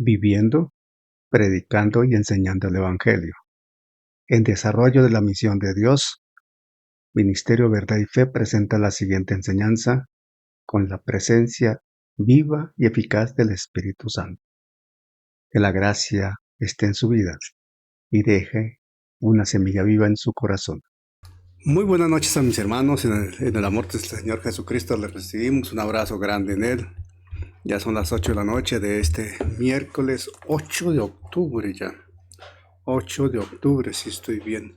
viviendo, predicando y enseñando el Evangelio. En desarrollo de la misión de Dios, Ministerio Verdad y Fe presenta la siguiente enseñanza con la presencia viva y eficaz del Espíritu Santo. Que la gracia esté en su vida y deje una semilla viva en su corazón. Muy buenas noches a mis hermanos, en el amor del Señor Jesucristo les recibimos un abrazo grande en Él. Ya son las 8 de la noche de este miércoles 8 de octubre ya. 8 de octubre, si estoy bien.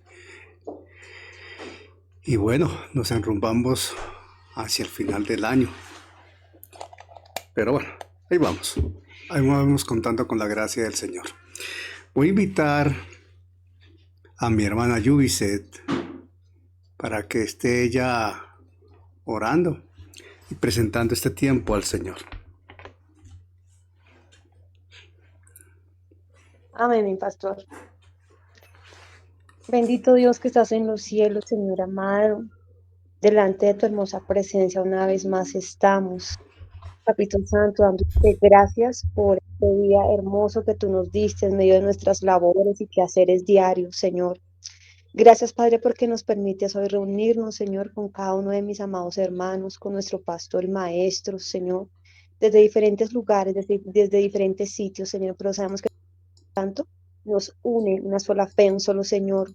Y bueno, nos enrumbamos hacia el final del año. Pero bueno, ahí vamos. Ahí vamos contando con la gracia del Señor. Voy a invitar a mi hermana Yubiset para que esté ella orando y presentando este tiempo al Señor. Amén, mi pastor. Bendito Dios que estás en los cielos, Señor amado. Delante de tu hermosa presencia una vez más estamos. Papito Santo, dándote gracias por este día hermoso que tú nos diste en medio de nuestras labores y quehaceres diarios, Señor. Gracias, Padre, porque nos permites hoy reunirnos, Señor, con cada uno de mis amados hermanos, con nuestro pastor y maestro, Señor, desde diferentes lugares, desde diferentes sitios, Señor, pero sabemos que tanto nos une una sola fe, un solo Señor.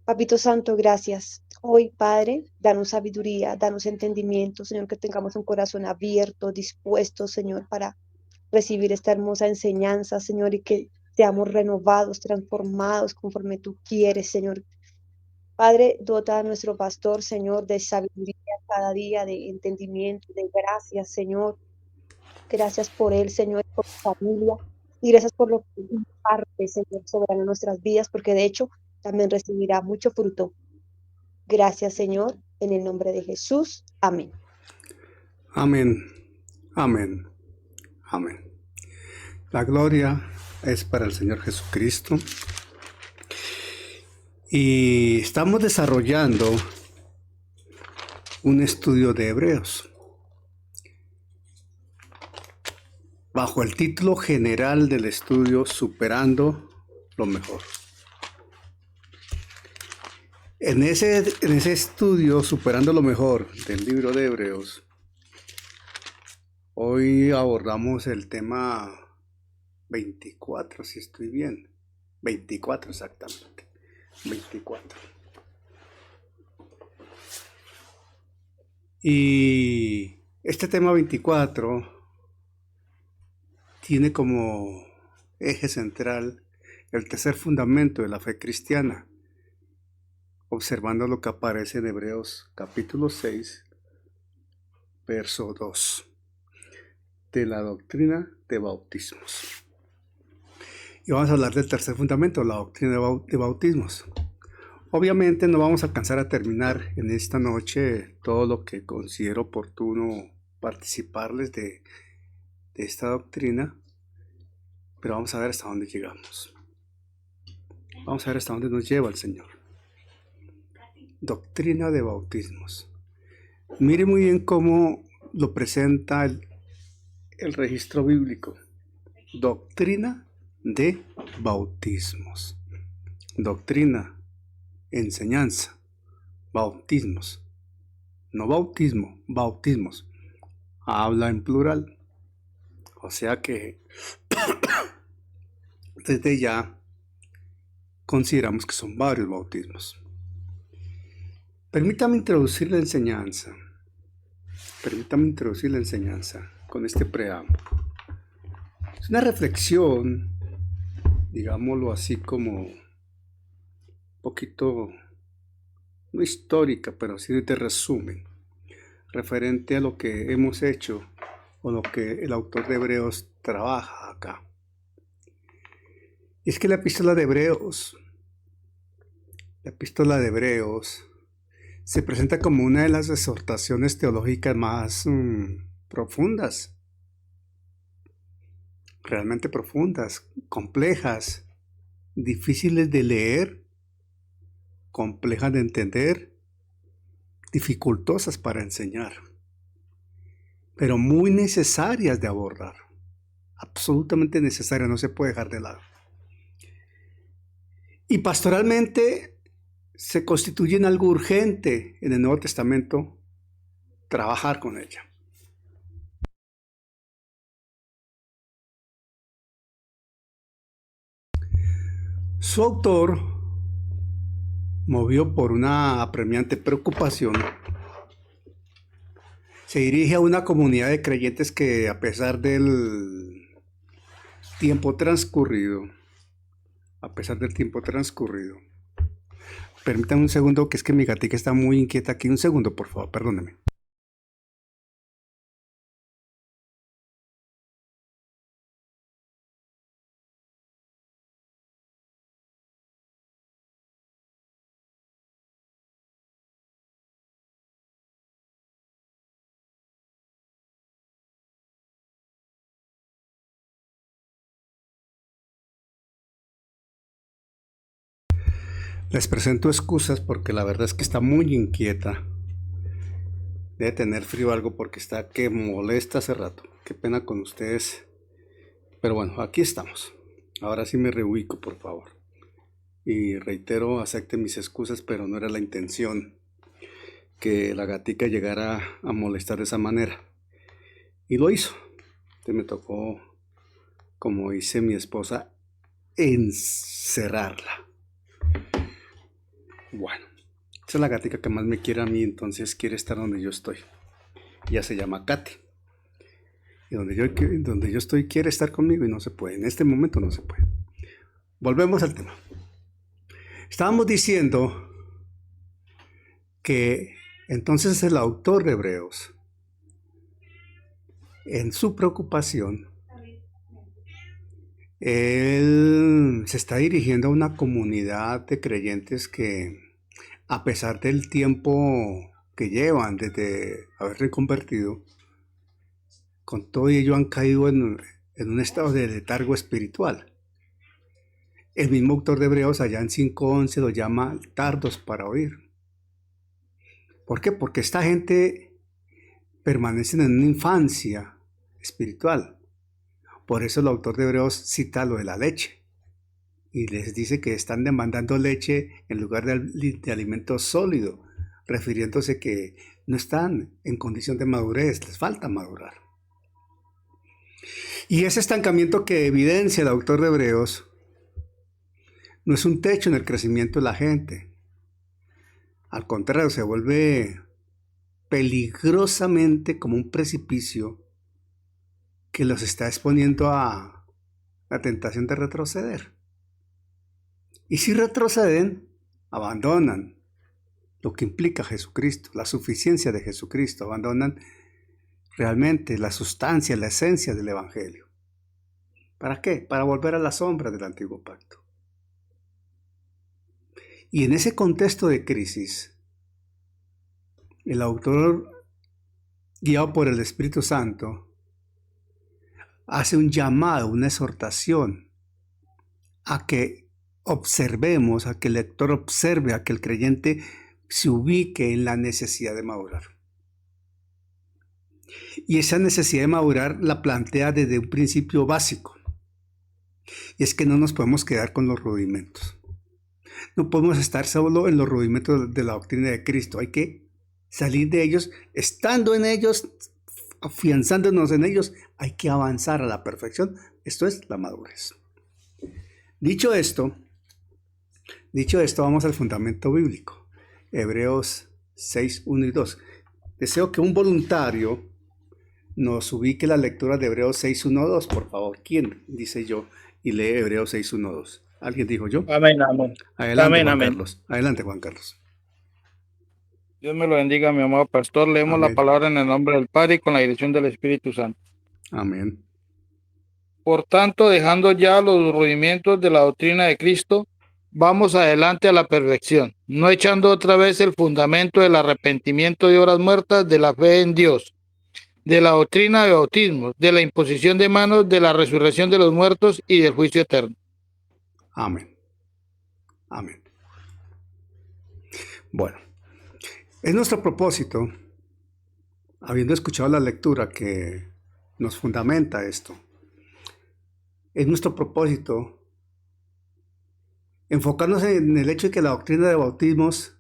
Papito Santo, gracias. Hoy, Padre, danos sabiduría, danos entendimiento, Señor, que tengamos un corazón abierto, dispuesto, Señor, para recibir esta hermosa enseñanza, Señor, y que seamos renovados, transformados conforme tú quieres, Señor. Padre, dota a nuestro pastor, Señor, de sabiduría cada día, de entendimiento, de gracias, Señor. Gracias por él, Señor, y por su familia. Y gracias por lo que imparte, Señor, soberano en nuestras vidas, porque de hecho también recibirá mucho fruto. Gracias, Señor, en el nombre de Jesús. Amén. Amén, amén, amén. La gloria es para el Señor Jesucristo. Y estamos desarrollando un estudio de Hebreos bajo el título general del estudio Superando lo Mejor. En ese estudio Superando lo Mejor del libro de Hebreos, hoy abordamos el tema 24, si estoy bien. 24 exactamente. 24. Y este tema 24 tiene como eje central el tercer fundamento de la fe cristiana, observando lo que aparece en Hebreos capítulo 6, verso 2, de la doctrina de bautismos. Y vamos a hablar del tercer fundamento, la doctrina de bautismos. Obviamente no vamos a alcanzar a terminar en esta noche todo lo que considero oportuno participarles de esta doctrina, pero vamos a ver hasta dónde llegamos. Vamos a ver hasta dónde nos lleva el Señor. Doctrina de bautismos. Mire muy bien cómo lo presenta el registro bíblico. Doctrina de bautismos. Doctrina, enseñanza, bautismos. No bautismo, bautismos. Habla en plural. O sea que desde ya consideramos que son varios bautismos. Permítame introducir la enseñanza. Con este preámbulo. Es una reflexión, digámoslo así como un poquito, no histórica, pero sí de resumen, referente a lo que hemos hecho o lo que el autor de Hebreos trabaja acá. Y es que la epístola de Hebreos se presenta como una de las exhortaciones teológicas más profundas, realmente profundas, complejas, difíciles de leer, complejas de entender, dificultosas para enseñar, pero muy necesarias de abordar. absolutamente necesaria, no se puede dejar de lado. Y pastoralmente se constituye en algo urgente en el Nuevo Testamento trabajar con ella. Su autor, movido por una apremiante preocupación, se dirige a una comunidad de creyentes que, a pesar del tiempo transcurrido, permítanme un segundo, que es que mi gatica está muy inquieta aquí. Un segundo, por favor, perdóneme. Les presento excusas porque la verdad es que está muy inquieta. Debe tener frío o algo porque está que molesta hace rato. Qué pena con ustedes. Pero bueno, aquí estamos. Ahora sí me reubico, por favor. Y reitero, acepten mis excusas, pero no era la intención que la gatica llegara a molestar de esa manera. Y lo hizo. Entonces me tocó, como dice mi esposa, encerrarla. Bueno, esa es la gatica que más me quiere a mí, entonces quiere estar donde yo estoy. Ella se llama Katy. Y donde yo estoy quiere estar conmigo y no se puede. En este momento no se puede. Volvemos al tema. Estábamos diciendo que entonces el autor de Hebreos, en su preocupación, él se está dirigiendo a una comunidad de creyentes que, a pesar del tiempo que llevan desde haberse convertido, con todo ello han caído en un estado de letargo espiritual. El mismo autor de Hebreos, allá en 5:11, lo llama tardos para oír. ¿Por qué? Porque esta gente permanece en una infancia espiritual. Por eso el autor de Hebreos cita lo de la leche y les dice que están demandando leche en lugar de alimento sólido, refiriéndose que no están en condición de madurez, les falta madurar. Y ese estancamiento que evidencia el autor de Hebreos no es un techo en el crecimiento de la gente. Al contrario, se vuelve peligrosamente como un precipicio que los está exponiendo a la tentación de retroceder. Y si retroceden, abandonan lo que implica Jesucristo, la suficiencia de Jesucristo, abandonan realmente la sustancia, la esencia del Evangelio. ¿Para qué? Para volver a la sombra del antiguo pacto. Y en ese contexto de crisis, el autor, guiado por el Espíritu Santo, hace un llamado, una exhortación a que observemos, a que el lector observe, a que el creyente se ubique en la necesidad de madurar. Y esa necesidad de madurar la plantea desde un principio básico. Y es que no nos podemos quedar con los rudimentos. No podemos estar solo en los rudimentos de la doctrina de Cristo. Hay que salir de ellos, estando en ellos, afianzándonos en ellos. Hay que avanzar a la perfección. Esto es la madurez. Dicho esto, vamos al fundamento bíblico. Hebreos 6, 1 y 2. Deseo que un voluntario nos ubique la lectura de Hebreos 6, 1, 2, por favor. ¿Quién dice yo y lee Hebreos 6, 1, 2? ¿Alguien dijo yo? Amén, amén. Adelante, Amén, Juan amén. Carlos. Adelante, Juan Carlos. Dios me lo bendiga, mi amado pastor. Leemos Amén. la palabra en el nombre del Padre y con la dirección del Espíritu Santo. Amén. Por tanto, dejando ya los rudimientos de la doctrina de Cristo, vamos adelante a la perfección, no echando otra vez el fundamento del arrepentimiento de obras muertas, de la fe en Dios, de la doctrina de bautismo, de la imposición de manos, de la resurrección de los muertos y del juicio eterno. Amén. Amén. Bueno, es nuestro propósito, habiendo escuchado la lectura que nos fundamenta esto, es nuestro propósito enfocarnos en el hecho de que la doctrina de bautismos,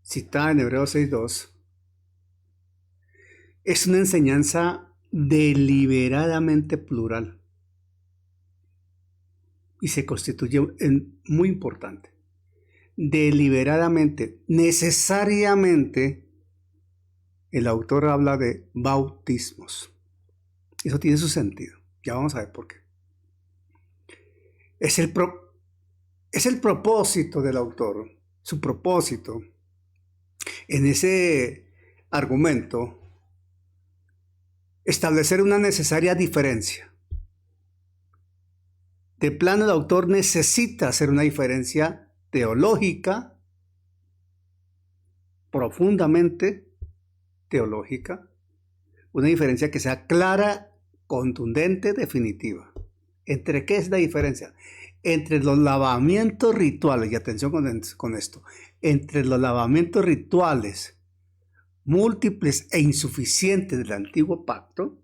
citada en Hebreos 6.2, es una enseñanza deliberadamente plural y se constituye en muy importante. Deliberadamente, necesariamente, el autor habla de bautismos. Eso tiene su sentido. Ya vamos a ver por qué. Es el propósito del autor, su propósito en ese argumento, establecer una necesaria diferencia. De plano, el autor necesita hacer una diferencia teológica, profundamente teológica, una diferencia que sea clara, contundente, definitiva. ¿Entre qué es la diferencia? Entre los lavamientos rituales, y atención con esto, entre los lavamientos rituales múltiples e insuficientes del antiguo pacto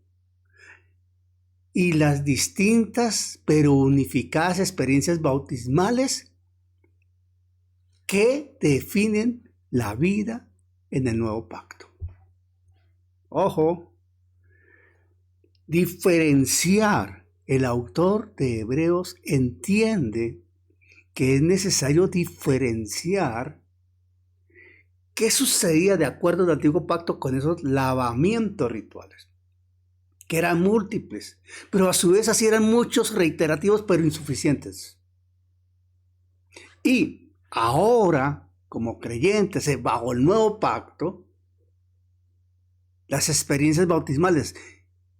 y las distintas pero unificadas experiencias bautismales que definen la vida en el nuevo pacto. Ojo, diferenciar. El autor de Hebreos entiende que es necesario diferenciar qué sucedía de acuerdo al antiguo pacto con esos lavamientos rituales, que eran múltiples, pero a su vez así eran muchos reiterativos pero insuficientes. Y ahora, como creyentes bajo el nuevo pacto, las experiencias bautismales,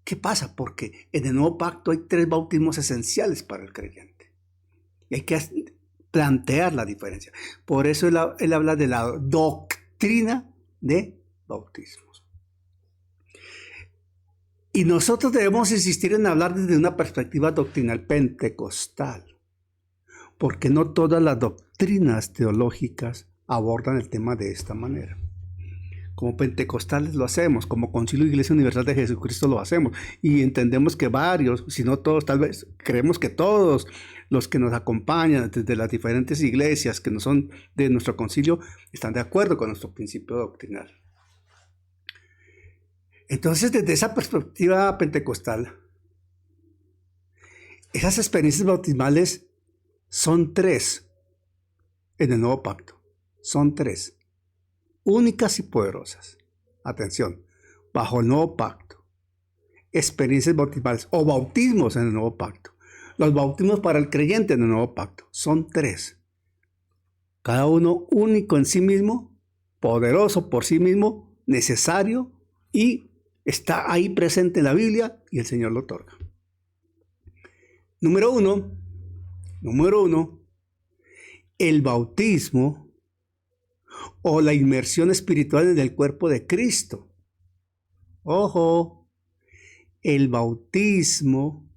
¿qué pasa? Porque en el nuevo pacto hay 3 bautismos esenciales para el creyente. Y hay que plantear la diferencia. Por eso él habla de la doctrina de bautismos. Y nosotros debemos insistir en hablar desde una perspectiva doctrinal pentecostal, porque no todas las doctrinas teológicas abordan el tema de esta manera. Como pentecostales lo hacemos, como Concilio de Iglesia Universal de Jesucristo lo hacemos, y entendemos que varios, si no todos, tal vez creemos que todos los que nos acompañan desde las diferentes iglesias que no son de nuestro concilio están de acuerdo con nuestro principio doctrinal. Entonces, desde esa perspectiva pentecostal, esas experiencias bautismales son 3 en el nuevo pacto. Son 3. Únicas y poderosas. Atención, bajo el nuevo pacto. Experiencias bautismales o bautismos en el nuevo pacto. Los bautismos para el creyente en el nuevo pacto. Son 3. Cada uno único en sí mismo, poderoso por sí mismo, necesario y está ahí presente en la Biblia y el Señor lo otorga. Número uno, el bautismo o la inmersión espiritual en el cuerpo de Cristo. Ojo, el bautismo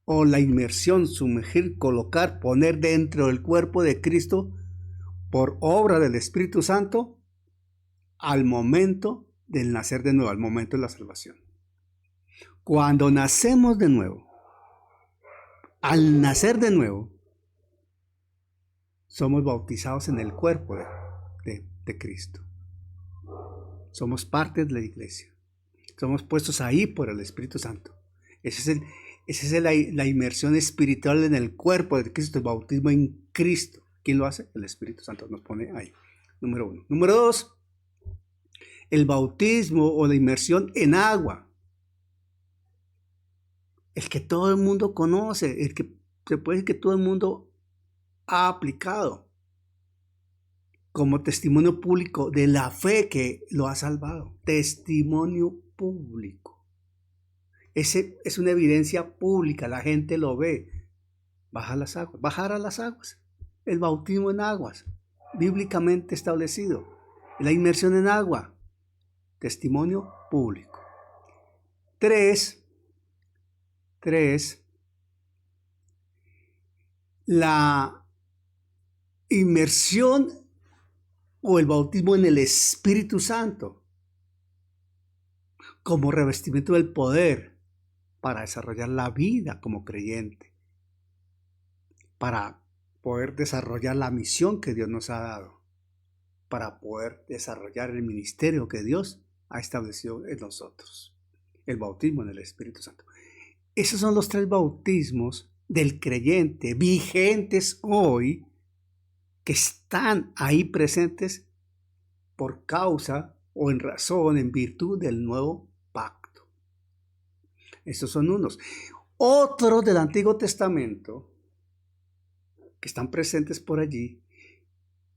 o la inmersión, sumergir, colocar, poner dentro del cuerpo de Cristo por obra del Espíritu Santo al momento del nacer de nuevo, al momento de la salvación. Cuando nacemos de nuevo, al nacer de nuevo, somos bautizados en el cuerpo de Cristo. Somos parte de la iglesia. Somos puestos ahí por el Espíritu Santo. Esa es la inmersión espiritual en el cuerpo de Cristo, el bautismo en Cristo. ¿Quién lo hace? El Espíritu Santo nos pone ahí. Número 1. Número 2. El bautismo o la inmersión en agua. El que todo el mundo conoce, el que se puede decir que todo el mundo ha aplicado como testimonio público de la fe que lo ha salvado. Testimonio público. Ese es una evidencia pública, la gente lo ve. Bajar a las aguas. El bautismo en aguas, bíblicamente establecido. La inmersión en agua, testimonio público. 3. La inmersión o el bautismo en el Espíritu Santo como revestimiento del poder para desarrollar la vida como creyente para poder desarrollar la misión que Dios nos ha dado, para poder desarrollar el ministerio que Dios ha establecido en nosotros. El bautismo en el Espíritu Santo. Esos son los 3 bautismos del creyente vigentes hoy, que están ahí presentes por causa o en razón, en virtud del nuevo pacto. Estos son unos. Otros del Antiguo Testamento que están presentes por allí,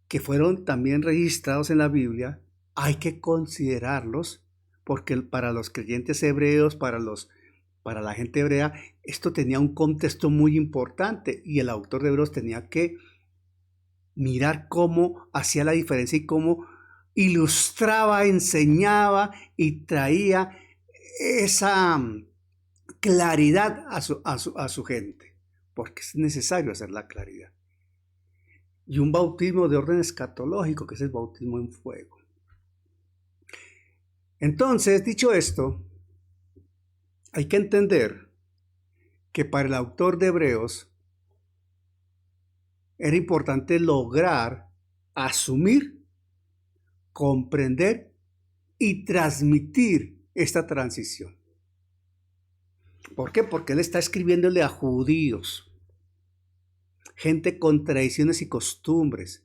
que fueron también registrados en la Biblia, hay que considerarlos porque para los creyentes hebreos, para la gente hebrea, esto tenía un contexto muy importante y el autor de Hebreos tenía que mirar cómo hacía la diferencia y cómo ilustraba, enseñaba y traía esa claridad a su gente, porque es necesario hacer la claridad. Y un bautismo de orden escatológico, que es el bautismo en fuego. Entonces, dicho esto, hay que entender que para el autor de Hebreos era importante lograr asumir, comprender y transmitir esta transición. ¿Por qué? Porque él está escribiéndole a judíos, gente con tradiciones y costumbres,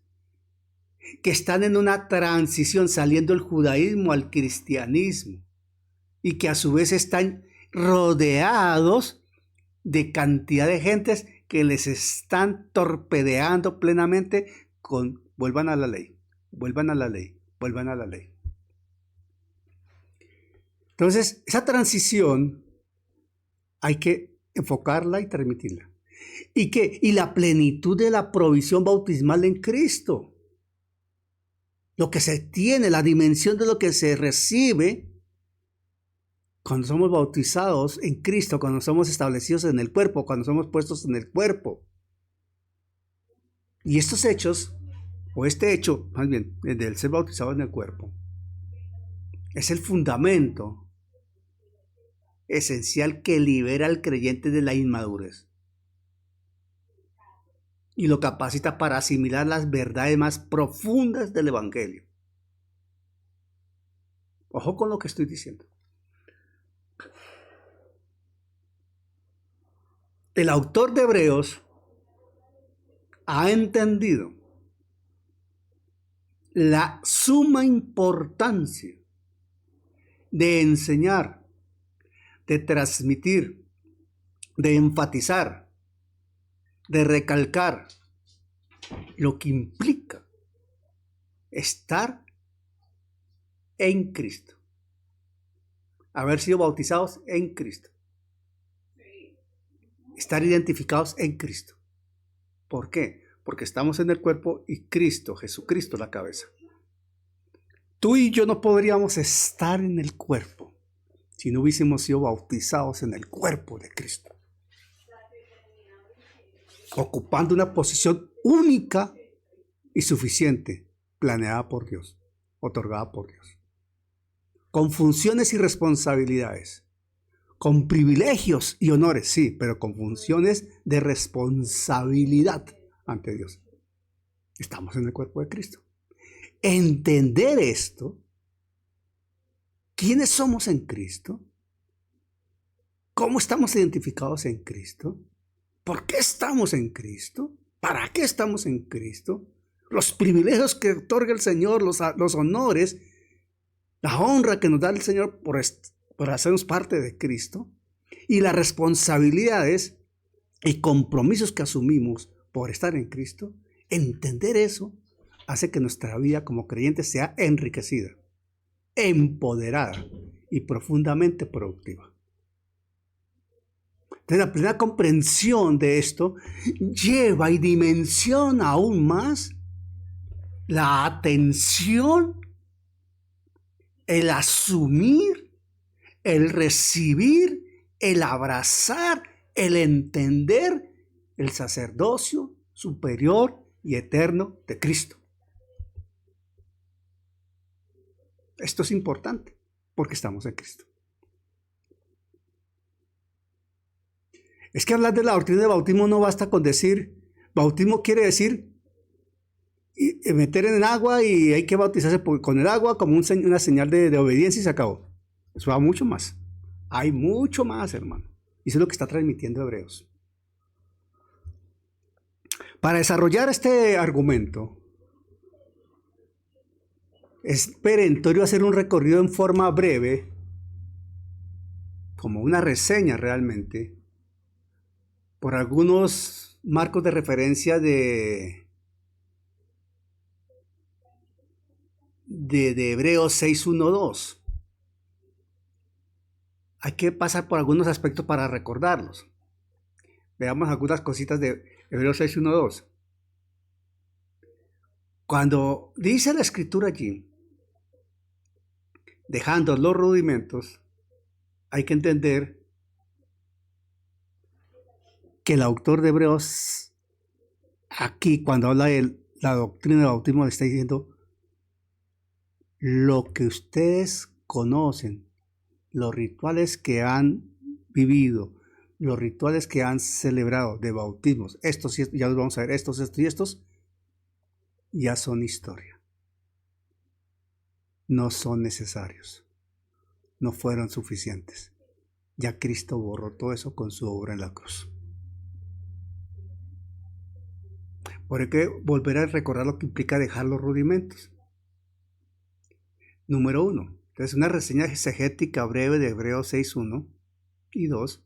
que están en una transición saliendo del judaísmo al cristianismo y que a su vez están rodeados de cantidad de gentes que les están torpedeando plenamente con vuelvan a la ley, vuelvan a la ley, vuelvan a la ley. Entonces, esa transición hay que enfocarla y transmitirla. Y la plenitud de la provisión bautismal en Cristo. Lo que se tiene, la dimensión de lo que se recibe cuando somos bautizados en Cristo, cuando somos establecidos en el cuerpo, cuando somos puestos en el cuerpo. Y estos hechos, o este hecho, más bien, el del ser bautizado en el cuerpo, es el fundamento esencial que libera al creyente de la inmadurez y lo capacita para asimilar las verdades más profundas del Evangelio. Ojo con lo que estoy diciendo. El autor de Hebreos ha entendido la suma importancia de enseñar, de transmitir, de enfatizar, de recalcar lo que implica estar en Cristo, haber sido bautizados en Cristo, estar identificados en Cristo. ¿Por qué? Porque estamos en el cuerpo y Cristo, Jesucristo, la cabeza. Tú y yo no podríamos estar en el cuerpo si no hubiésemos sido bautizados en el cuerpo de Cristo, ocupando una posición única y suficiente, planeada por Dios, otorgada por Dios, con funciones y responsabilidades, con privilegios y honores, sí, pero con funciones de responsabilidad ante Dios. Estamos en el cuerpo de Cristo. Entender esto, ¿quiénes somos en Cristo? ¿Cómo estamos identificados en Cristo? ¿Por qué estamos en Cristo? ¿Para qué estamos en Cristo? Los privilegios que otorga el Señor, los honores, la honra que nos da el Señor por hacernos parte de Cristo y las responsabilidades y compromisos que asumimos por estar en Cristo. Entender eso hace que nuestra vida como creyentes sea enriquecida, empoderada y profundamente productiva. Entonces, la plena comprensión de esto lleva y dimensiona aún más la atención, el asumir, el recibir, el abrazar, el entender el sacerdocio superior y eterno de Cristo. Esto es importante porque estamos en Cristo. Es que hablar de la doctrina del bautismo no basta con decir Bautismo quiere decir meter en el agua y hay que bautizarse con el agua como una señal de obediencia y se acabó. Eso va mucho más. Hay mucho más, hermano. Y eso es lo que está transmitiendo Hebreos. Para desarrollar este argumento, es perentorio hacer un recorrido en forma breve, como una reseña realmente, por algunos marcos de referencia de Hebreos 6:1-2. Hay que pasar por algunos aspectos para recordarlos. Veamos algunas cositas de Hebreos 6:1-2. Cuando dice la escritura allí, dejando los rudimentos, hay que entender que el autor de Hebreos, aquí cuando habla de la doctrina del bautismo, le está diciendo lo que ustedes conocen, los rituales que han vivido, los rituales que han celebrado de bautismos, estos ya los vamos a ver, estos y estos, ya son historia. No son necesarios. No fueron suficientes. Ya Cristo borró todo eso con su obra en la cruz. Por eso hay que volver a recordar lo que implica dejar los rudimentos. Número 1. Entonces, una reseña exegética breve de Hebreos 6:1 y 2,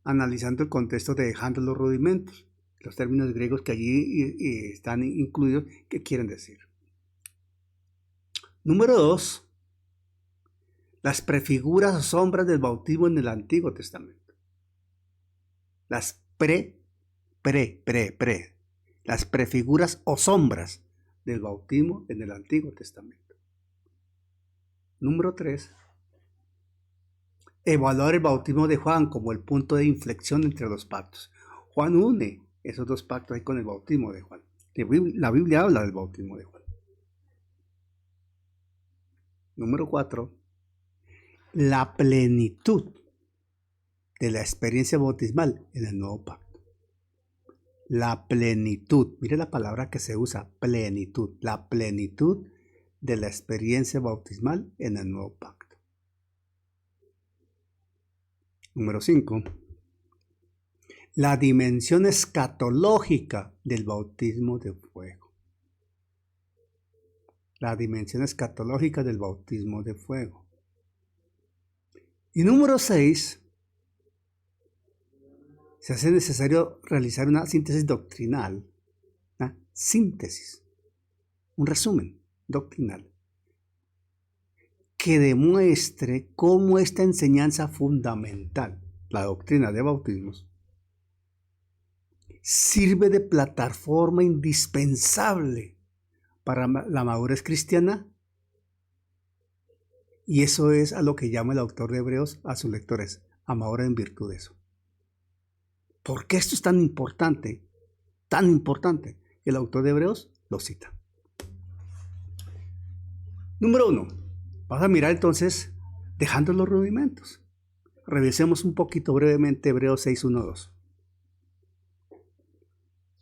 analizando el contexto de dejando los rudimentos, los términos griegos que allí están incluidos, ¿qué quieren decir? Número 2. Las prefiguras o sombras del bautismo en el Antiguo Testamento. Las las prefiguras o sombras del bautismo en el Antiguo Testamento. Número 3. Evaluar el bautismo de Juan como el punto de inflexión entre los pactos. Juan une esos dos pactos ahí con el bautismo de Juan. La Biblia habla del bautismo de Juan. Número 4. La plenitud de la experiencia bautismal en el nuevo pacto. La plenitud, mire la palabra que se usa, plenitud, la plenitud de la experiencia bautismal en el nuevo pacto. Número 5. La dimensión escatológica del bautismo de fuego. La dimensión escatológica del bautismo de fuego. Y número 6. Se hace necesario realizar una síntesis doctrinal, una síntesis, un resumen doctrinal, que demuestre cómo esta enseñanza fundamental, la doctrina de bautismos, sirve de plataforma indispensable para la madurez cristiana, y eso es a lo que llama el autor de Hebreos a sus lectores, a madurar en virtud de eso. ¿Por qué esto es tan importante? Tan importante que el autor de Hebreos lo cita. Número 1. Vamos a mirar entonces, dejando los rudimentos. Revisemos un poquito brevemente Hebreos 6:1-2.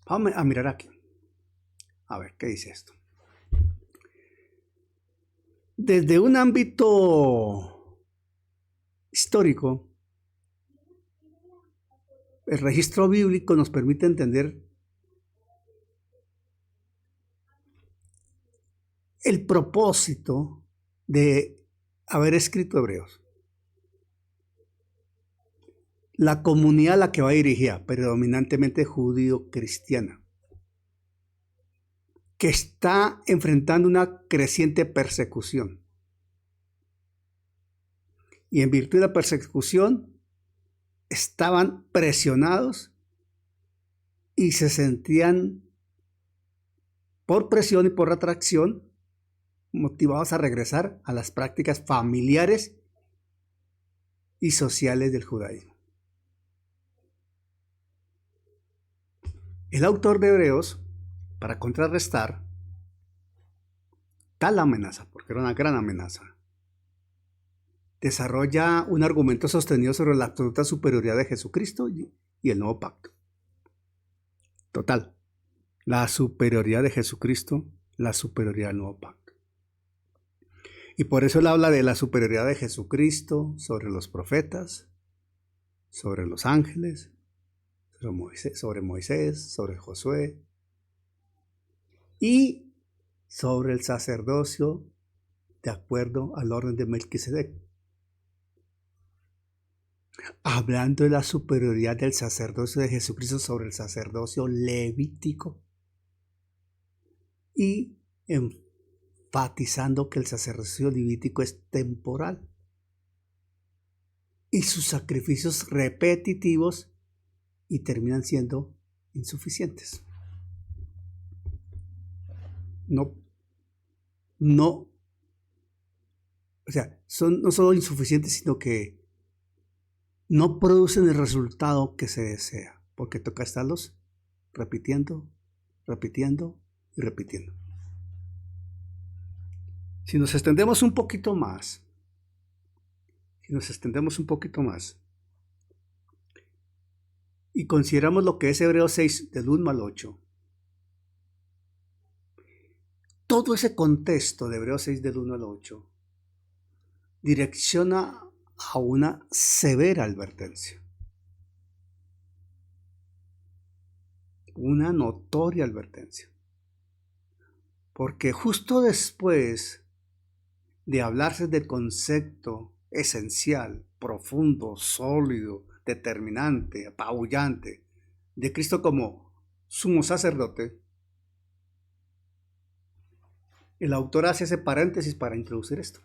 Vamos a mirar aquí. A ver, ¿qué dice esto? Desde un ámbito histórico, el registro bíblico nos permite entender el propósito de haber escrito Hebreos. La comunidad a la que va dirigida, predominantemente judío-cristiana, que está enfrentando una creciente persecución. Y en virtud de la persecución, estaban presionados y se sentían por presión y por atracción motivados a regresar a las prácticas familiares y sociales del judaísmo. El autor de Hebreos, para contrarrestar tal amenaza, porque era una gran amenaza, desarrolla un argumento sostenido sobre la absoluta superioridad de Jesucristo y el nuevo pacto. Total. La superioridad de Jesucristo, la superioridad del nuevo pacto. Y por eso él habla de la superioridad de Jesucristo sobre los profetas, sobre los ángeles, sobre Moisés, sobre Josué y sobre el sacerdocio de acuerdo al orden de Melquisedec. Hablando de la superioridad del sacerdocio de Jesucristo sobre el sacerdocio levítico y enfatizando que el sacerdocio levítico es temporal y sus sacrificios repetitivos y terminan siendo insuficientes. No, o sea, son no solo insuficientes, sino que no producen el resultado que se desea, porque toca estarlos repitiendo y repitiendo. Si nos extendemos un poquito más, y consideramos lo que es Hebreos 6 del 1 al 8, todo ese contexto de Hebreos 6 del 1 al 8 direcciona a una severa advertencia, una notoria advertencia, porque justo después de hablarse del concepto esencial, profundo, sólido, determinante, apabullante de Cristo como sumo sacerdote, el autor hace ese paréntesis para introducir esto.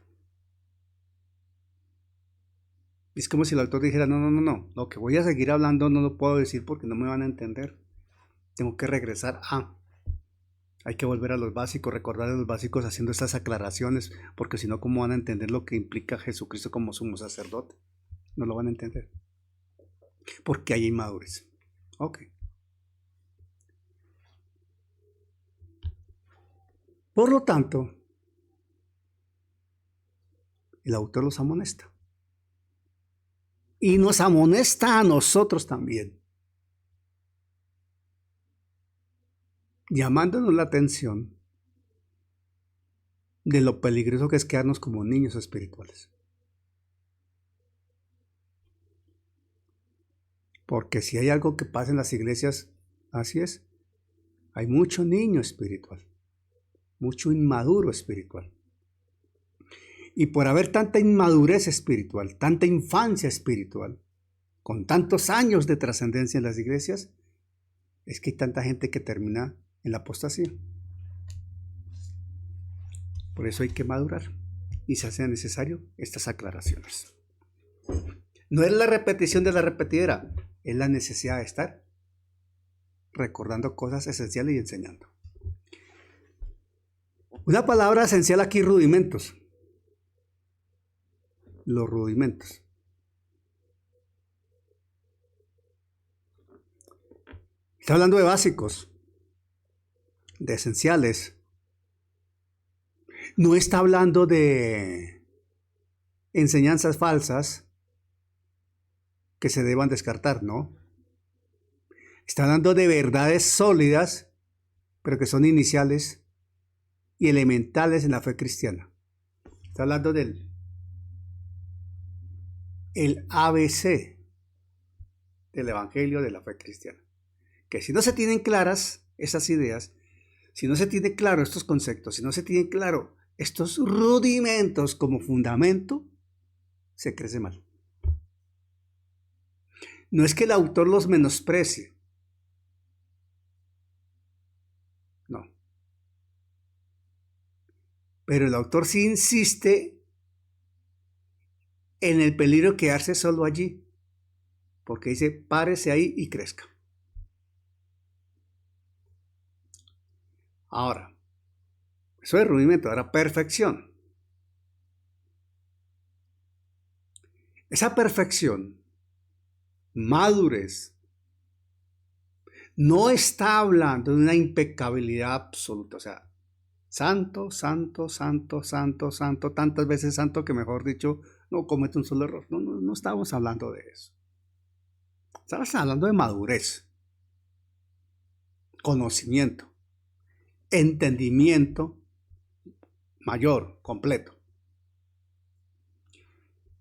Es como si el autor dijera, no, lo que voy a seguir hablando no lo puedo decir porque no me van a entender. Tengo que regresar a... Hay que volver a los básicos, recordar a los básicos haciendo estas aclaraciones, porque si no, ¿cómo van a entender lo que implica Jesucristo como sumo sacerdote? No lo van a entender. Porque hay inmadurez. Ok. Por lo tanto, el autor los amonesta. Y nos amonesta a nosotros también, llamándonos la atención de lo peligroso que es quedarnos como niños espirituales. Porque si hay algo que pasa en las iglesias, así es, hay mucho niño espiritual, mucho inmaduro espiritual. Y por haber tanta inmadurez espiritual, tanta infancia espiritual, con tantos años de trascendencia en las iglesias, es que hay tanta gente que termina en la apostasía. Por eso hay que madurar y se hace necesario estas aclaraciones. No es la repetición de la repetidera, es la necesidad de estar recordando cosas esenciales y enseñando. Una palabra esencial aquí, rudimentos. Los rudimentos. Está hablando de básicos, de esenciales. No está hablando de enseñanzas falsas que se deban descartar, ¿no? Está hablando de verdades sólidas, pero que son iniciales y elementales en la fe cristiana. Está hablando del ABC del Evangelio de la fe cristiana. Que si no se tienen claras esas ideas, si no se tienen claro estos conceptos, si no se tienen claro estos rudimentos como fundamento, se crece mal. No es que el autor los menosprecie. No. Pero el autor sí insiste en el peligro de quedarse solo allí. Porque dice, párese ahí y crezca. Ahora, eso es rudimento, ahora perfección. Esa perfección, madurez, no está hablando de una impecabilidad absoluta, o sea, santo, tantas veces santo que mejor dicho, no comete un solo error. No estamos hablando de eso. Estamos hablando de madurez. conocimiento, entendimiento mayor, completo.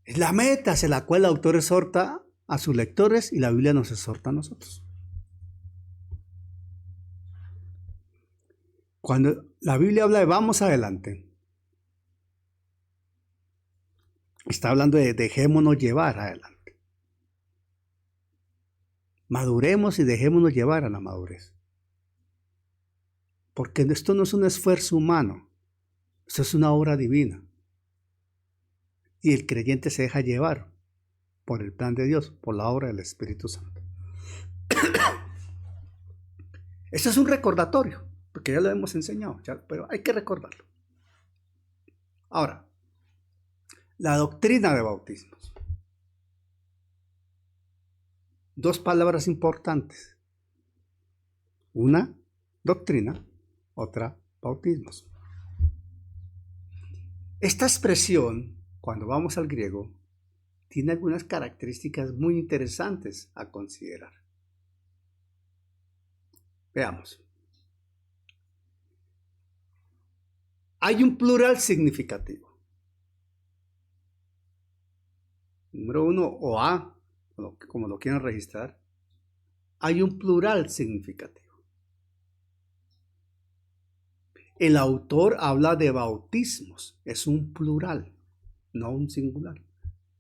Es la meta hacia la cual el autor exhorta a sus lectores y la Biblia nos exhorta a nosotros. Cuando la Biblia habla de vamos adelante, está hablando de dejémonos llevar adelante. Maduremos y dejémonos llevar a la madurez. Porque esto no es un esfuerzo humano, esto es una obra divina. Y el creyente se deja llevar por el plan de Dios, por la obra del Espíritu Santo. Esto es un recordatorio, porque ya lo hemos enseñado, pero hay que recordarlo. Ahora, la doctrina de bautismos. Dos palabras importantes. Una, doctrina, otra, bautismos. Esta expresión, cuando vamos al griego, tiene algunas características muy interesantes a considerar. Veamos. Hay un plural significativo. Número uno, o A, como lo quieran registrar. Hay un plural significativo. El autor habla de bautismos. Es un plural, no un singular.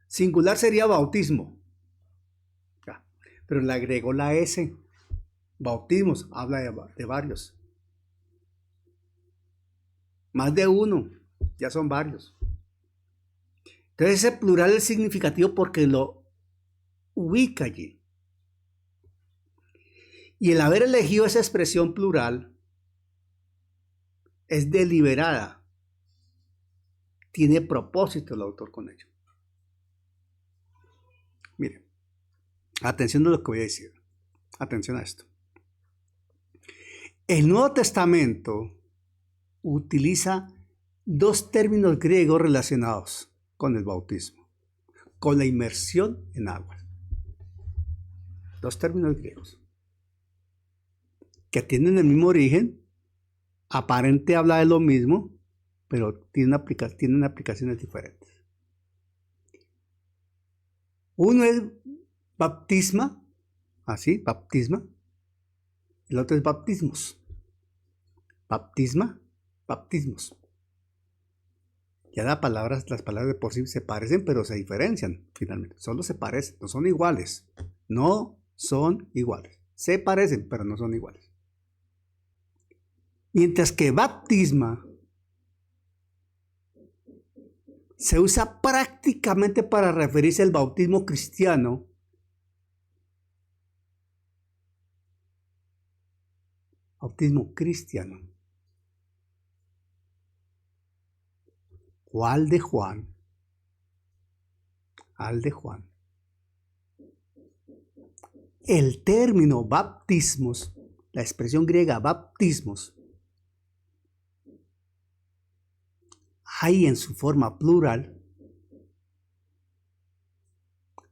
Singular sería bautismo. Pero le agregó la S. Bautismos, habla de varios. Más de uno, ya son varios. Entonces ese plural es significativo porque lo ubica allí. Y el haber elegido esa expresión plural es deliberada. Tiene propósito el autor con ello. Miren, atención a lo que voy a decir. Atención a esto. El Nuevo Testamento utiliza dos términos griegos relacionados con el bautismo, con la inmersión en agua. Dos términos griegos que tienen el mismo origen, aparente habla de lo mismo, pero tienen aplicaciones diferentes. Uno es baptisma, así, baptisma. El otro es baptismos. Baptisma, baptismos. Ya las palabras de por sí se parecen, pero se diferencian finalmente. Solo se parecen, no son iguales. No son iguales. Se parecen, pero no son iguales. Mientras que baptisma se usa prácticamente para referirse al bautismo cristiano. Bautismo cristiano. O al de Juan. Al de Juan. El término baptismos, la expresión griega baptismos, hay en su forma plural.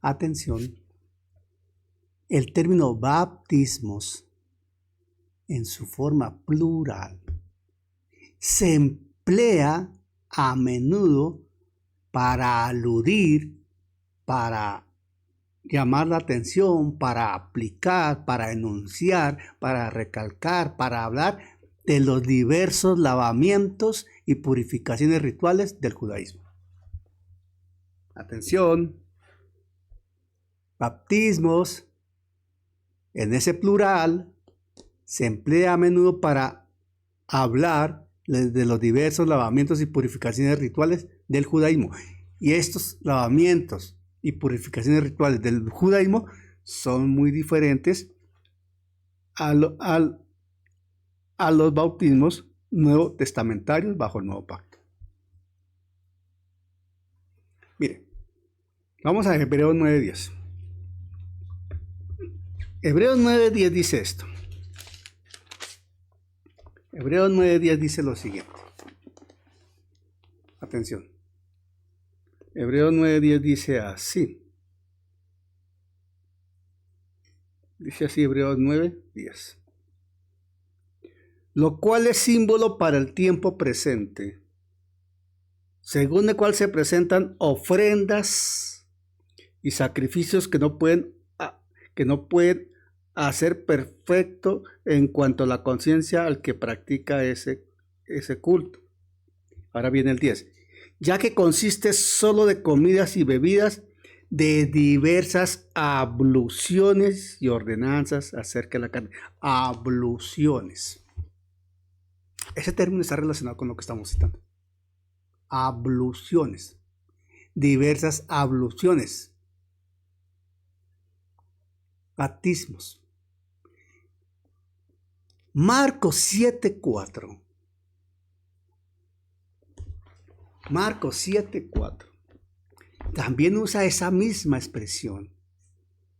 Atención. El término baptismos en su forma plural se emplea a menudo para aludir, para llamar la atención, para aplicar, para enunciar, para recalcar, para hablar de los diversos lavamientos y purificaciones rituales del judaísmo. Atención, bautismos en ese plural se emplea a menudo para hablar de los diversos lavamientos y purificaciones rituales del judaísmo. Y estos lavamientos y purificaciones rituales del judaísmo son muy diferentes a los bautismos nuevo testamentarios bajo el nuevo pacto. Mire, vamos a Hebreos 9:10. Hebreos 9:10 dice esto. Hebreos 9:10 dice lo siguiente. Atención. Hebreos 9:10 dice así. Dice así Hebreos 9:10. lo cual es símbolo para el tiempo presente, según el cual se presentan ofrendas y sacrificios que no pueden hacer perfecto en cuanto a la conciencia al que practica ese culto. Ahora viene el 10. Ya que consiste solo de comidas y bebidas, de diversas abluciones y ordenanzas acerca de la carne. Abluciones. Ese término está relacionado con lo que estamos citando. Abluciones. Diversas abluciones. Bautismos. Marcos 7:4. Marcos 7:4. También usa esa misma expresión,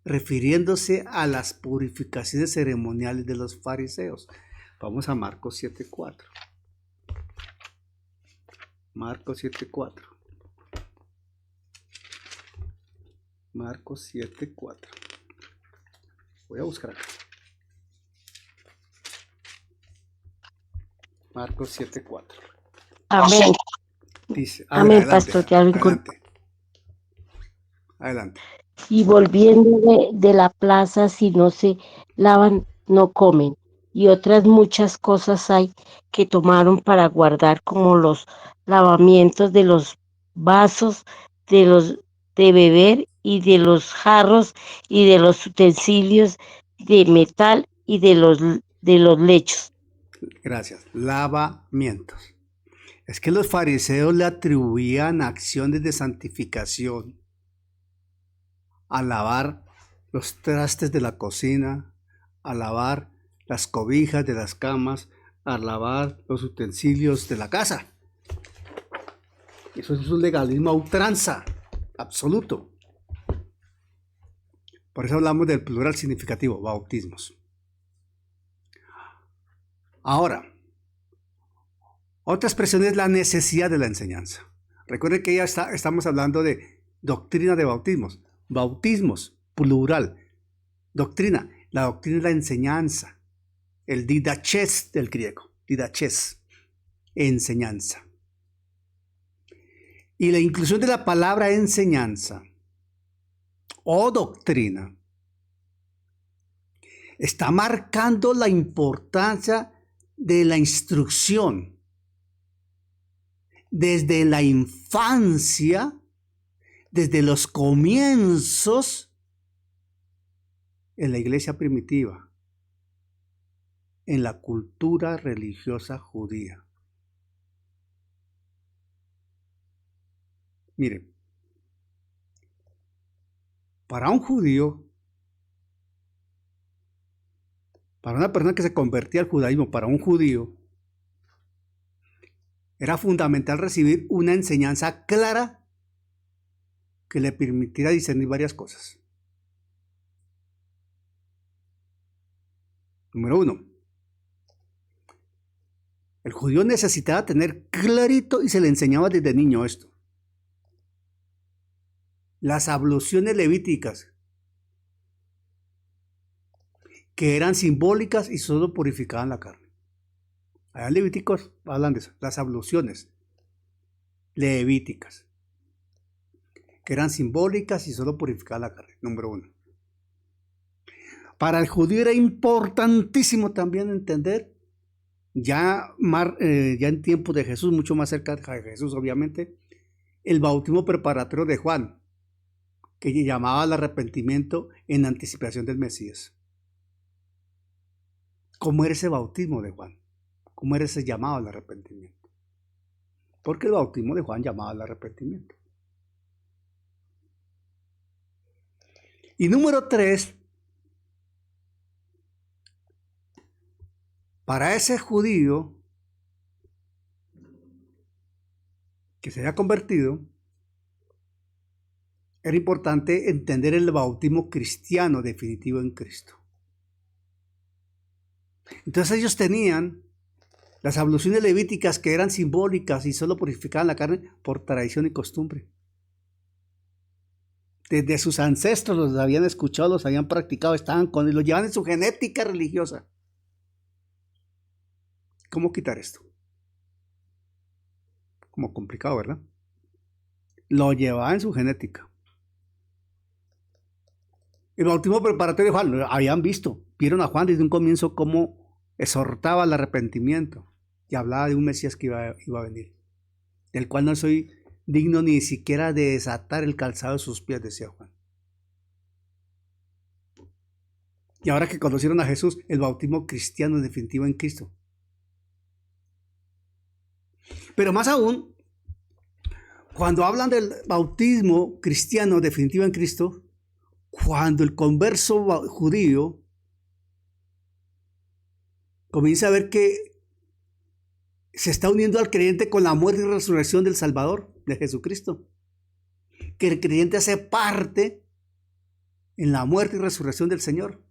refiriéndose a las purificaciones ceremoniales de los fariseos. Vamos a Marcos 7:4. Marcos 7:4. Marcos 7:4. Voy a buscar acá. Marcos 7:4. Amén. Dice, Amén, adelante, pastor, ya lo encontré. Adelante. Y volviendo de la plaza, si no se lavan, no comen. Y otras muchas cosas hay que tomaron para guardar, como los lavamientos de los vasos, de beber y de los jarros y de los utensilios de metal y de los lechos. Gracias. Lavamientos. Es que los fariseos le atribuían acciones de santificación a lavar los trastes de la cocina, a lavar las cobijas de las camas, a lavar los utensilios de la casa. Eso es un legalismo a ultranza, absoluto. Por eso hablamos del plural significativo, bautismos. Ahora, otra expresión es la necesidad de la enseñanza. Recuerden que ya estamos hablando de doctrina de bautismos. Bautismos, plural. Doctrina. La doctrina es la enseñanza. El didaches del griego. Didaches. Enseñanza. Y la inclusión de la palabra enseñanza o doctrina está marcando la importancia de la instrucción desde la infancia, desde los comienzos en la iglesia primitiva, en la cultura religiosa judía. Mire, para un judío, para una persona que se convertía al judaísmo, para un judío, era fundamental recibir una enseñanza clara que le permitiera discernir varias cosas. Número 1. El judío necesitaba tener clarito, y se le enseñaba desde niño esto, las abluciones levíticas, que eran simbólicas y solo purificaban la carne. Allá en Levíticos hablan de eso, las abluciones levíticas, que eran simbólicas y solo purificaban la carne. Número 1. Para el judío era importantísimo también entender, ya en tiempos de Jesús, mucho más cerca de Jesús obviamente, el bautismo preparatorio de Juan, que llamaba al arrepentimiento en anticipación del Mesías. ¿Cómo era ese bautismo de Juan? ¿Cómo era ese llamado al arrepentimiento? Porque el bautismo de Juan llamaba al arrepentimiento. Y número 3, para ese judío que se había convertido, era importante entender el bautismo cristiano definitivo en Cristo. Entonces ellos tenían las abluciones levíticas, que eran simbólicas y solo purificaban la carne por tradición y costumbre. Desde sus ancestros los habían escuchado, los habían practicado, estaban con él, los llevaban en su genética religiosa. ¿Cómo quitar esto? Como complicado, ¿verdad? Lo llevaba en su genética. El bautismo preparatorio de Juan, lo habían visto, vieron a Juan desde un comienzo cómo exhortaba al arrepentimiento y hablaba de un Mesías que iba a venir, del cual no soy digno ni siquiera de desatar el calzado de sus pies, decía Juan. Y ahora que conocieron a Jesús, el bautismo cristiano definitivo en Cristo. Pero más aún, cuando hablan del bautismo cristiano definitivo en Cristo, cuando el converso judío comienza a ver que se está uniendo al creyente con la muerte y resurrección del Salvador, de Jesucristo, que el creyente hace parte en la muerte y resurrección del Señor.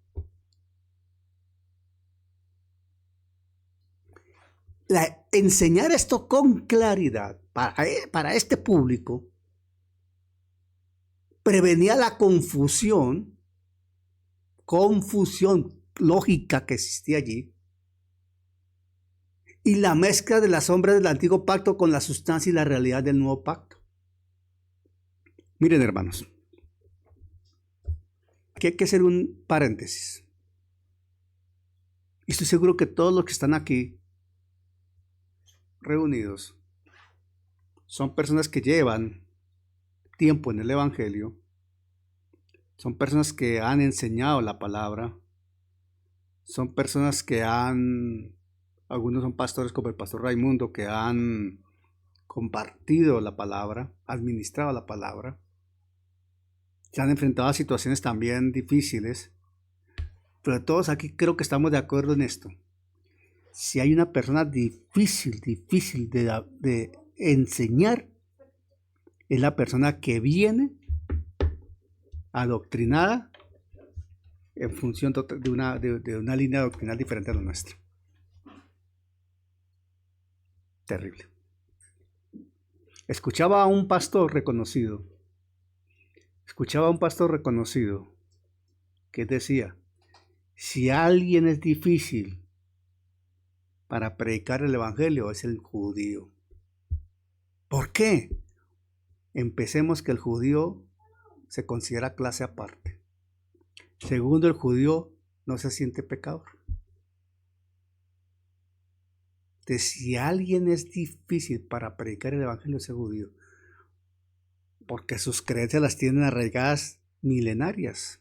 Enseñar esto con claridad para este público prevenía la confusión lógica que existía allí y la mezcla de las sombras del antiguo pacto con la sustancia y la realidad del nuevo pacto. Miren, hermanos, aquí hay que hacer un paréntesis. Y estoy seguro que todos los que están aquí reunidos son personas que llevan tiempo en el Evangelio, son personas que han enseñado la palabra, son personas que algunos son pastores como el pastor Raimundo, que han compartido la palabra, administrado la palabra, se han enfrentado a situaciones también difíciles, pero todos aquí creo que estamos de acuerdo en esto. Si hay una persona difícil de enseñar, es la persona que viene adoctrinada en función de una línea doctrinal diferente a la nuestra. Terrible. Escuchaba a un pastor reconocido que decía, si alguien es difícil para predicar el Evangelio, es el judío. ¿Por qué? Empecemos que el judío se considera clase aparte. Segundo, el judío no se siente pecador. Entonces, si alguien es difícil para predicar el Evangelio, es el judío, porque sus creencias las tienen arraigadas milenarias.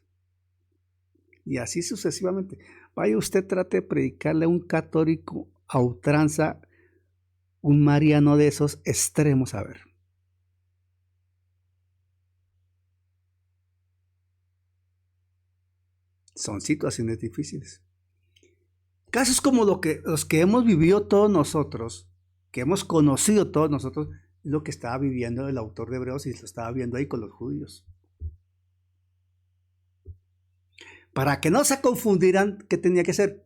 Y así sucesivamente. Vaya usted, trate de predicarle a un católico a ultranza, un mariano de esos extremos, a ver. Son situaciones difíciles. Casos como los que hemos vivido todos nosotros, que hemos conocido todos nosotros, es lo que estaba viviendo el autor de Hebreos y lo estaba viendo ahí con los judíos. Para que no se confundieran, ¿qué tenía que hacer?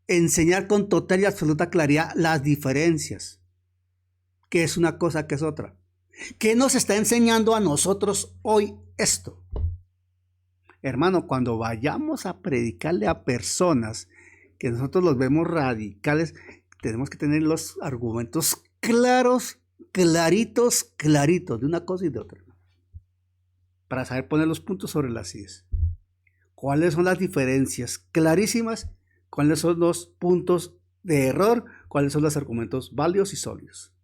Enseñar con total y absoluta claridad las diferencias. ¿Qué es una cosa, qué es otra? ¿Qué nos está enseñando a nosotros hoy esto? Hermano, cuando vayamos a predicarle a personas que nosotros los vemos radicales, tenemos que tener los argumentos claros, claritos, de una cosa y de otra, para saber poner los puntos sobre las íes. ¿Cuáles son las diferencias clarísimas? ¿Cuáles son los puntos de error? ¿Cuáles son los argumentos válidos y sólidos?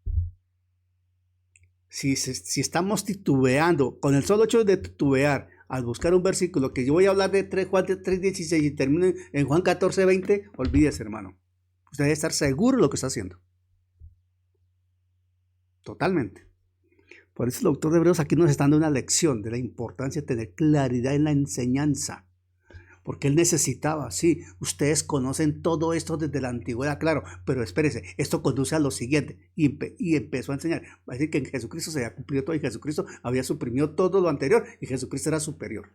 Si estamos titubeando, con el solo hecho de titubear, al buscar un versículo que yo voy a hablar de Juan 3:16 y termino en Juan 14:20, olvídese, hermano. Usted debe estar seguro de lo que está haciendo. Totalmente. Por eso el autor de Hebreos aquí nos está dando una lección de la importancia de tener claridad en la enseñanza. Porque él necesitaba, sí, ustedes conocen todo esto desde la antigüedad, claro, pero espérese, esto conduce a lo siguiente, y empezó a enseñar. Va a decir que en Jesucristo se había cumplido todo y Jesucristo había suprimido todo lo anterior y Jesucristo era superior.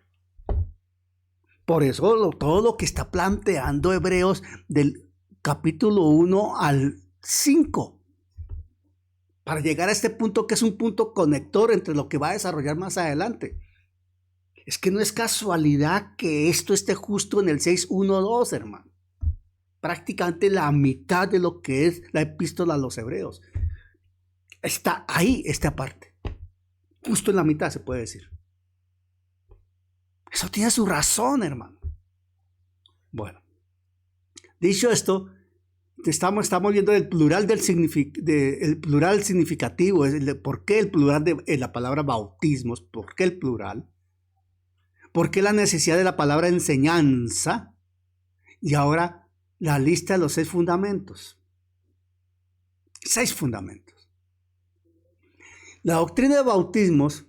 Por eso todo lo que está planteando Hebreos del capítulo 1 al 5, para llegar a este punto que es un punto conector entre lo que va a desarrollar más adelante. Es que no es casualidad que esto esté justo en el 6:1-2, hermano. prácticamente la mitad de lo que es la epístola a los hebreos. Está ahí, esta parte. Justo en la mitad se puede decir. Eso tiene su razón, hermano. Bueno, dicho esto, estamos viendo el plural el plural significativo. ¿Por qué el plural de la palabra bautismos? ¿Por qué el plural? ¿Por qué la necesidad de la palabra enseñanza? Y ahora la lista de los 6 fundamentos. 6 fundamentos. La doctrina de bautismos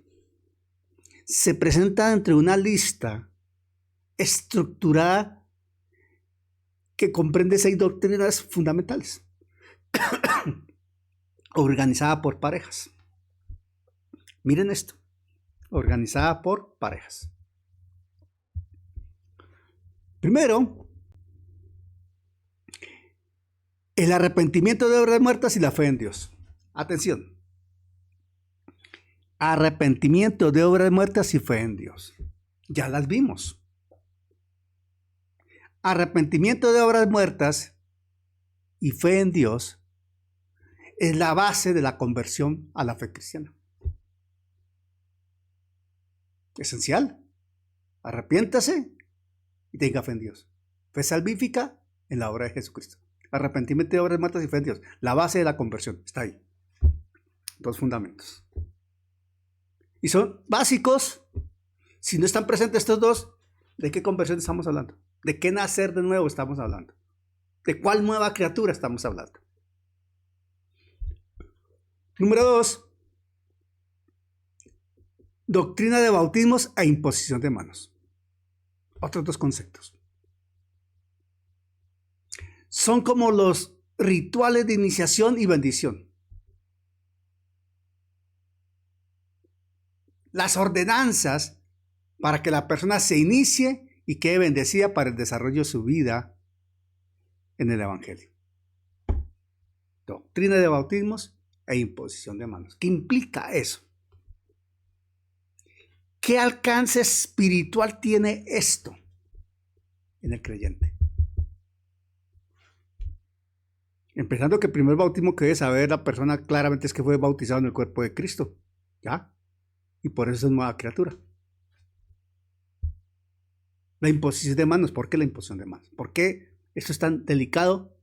se presenta entre una lista estructurada que comprende 6 doctrinas fundamentales, organizada por parejas. Miren esto, organizada por parejas. Primero, el arrepentimiento de obras muertas y la fe en Dios. Atención. Arrepentimiento de obras muertas y fe en Dios. Ya las vimos. Arrepentimiento de obras muertas y fe en Dios es la base de la conversión a la fe cristiana. Esencial. Arrepiéntase y tenga fe en Dios. Fe salvífica en la obra de Jesucristo. Arrepentimiento de obras muertas y fe en Dios. La base de la conversión está ahí. 2 fundamentos. Y son básicos. Si no están presentes estos 2, ¿de qué conversión estamos hablando? ¿De qué nacer de nuevo estamos hablando? ¿De cuál nueva criatura estamos hablando? Número 2. Doctrina de bautismos e imposición de manos. Otros 2 conceptos. Son como los rituales de iniciación y bendición. Las ordenanzas para que la persona se inicie y quede bendecida para el desarrollo de su vida en el Evangelio. Doctrina de bautismos e imposición de manos. ¿Qué implica eso? ¿Qué alcance espiritual tiene esto en el creyente? Empezando que el primer bautismo que debe saber la persona claramente es que fue bautizado en el cuerpo de Cristo. ¿Ya? Y por eso es nueva criatura. La imposición de manos. ¿Por qué la imposición de manos? ¿Por qué esto es tan delicado,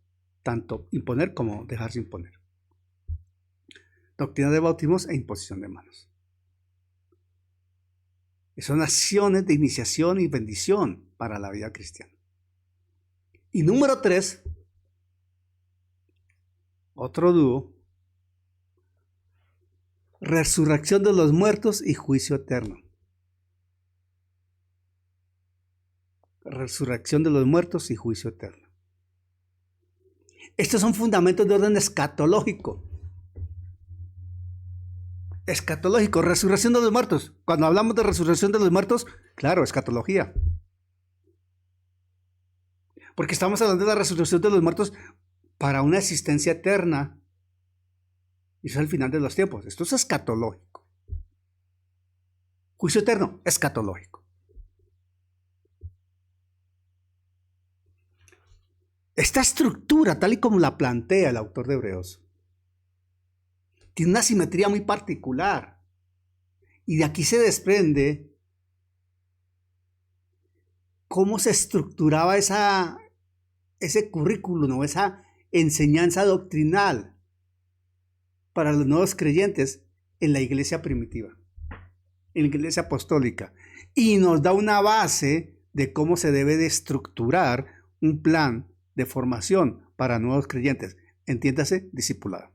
tanto imponer como dejarse imponer? Doctrina de bautismos e imposición de manos. Son acciones de iniciación y bendición para la vida cristiana. Y número 3, otro dúo, resurrección de los muertos y juicio eterno. Resurrección de los muertos y juicio eterno. Estos son fundamentos de orden escatológico. Escatológico, resurrección de los muertos. Cuando hablamos de resurrección de los muertos, claro, escatología. Porque estamos hablando de la resurrección de los muertos para una existencia eterna. Y eso es el final de los tiempos. Esto es escatológico. Juicio eterno, escatológico. Esta estructura, tal y como la plantea el autor de Hebreos, tiene una simetría muy particular. Y de aquí se desprende cómo se estructuraba ese currículum o esa enseñanza doctrinal para los nuevos creyentes en la iglesia primitiva, en la iglesia apostólica. Y nos da una base de cómo se debe de estructurar un plan de formación para nuevos creyentes. Entiéndase, discipulado.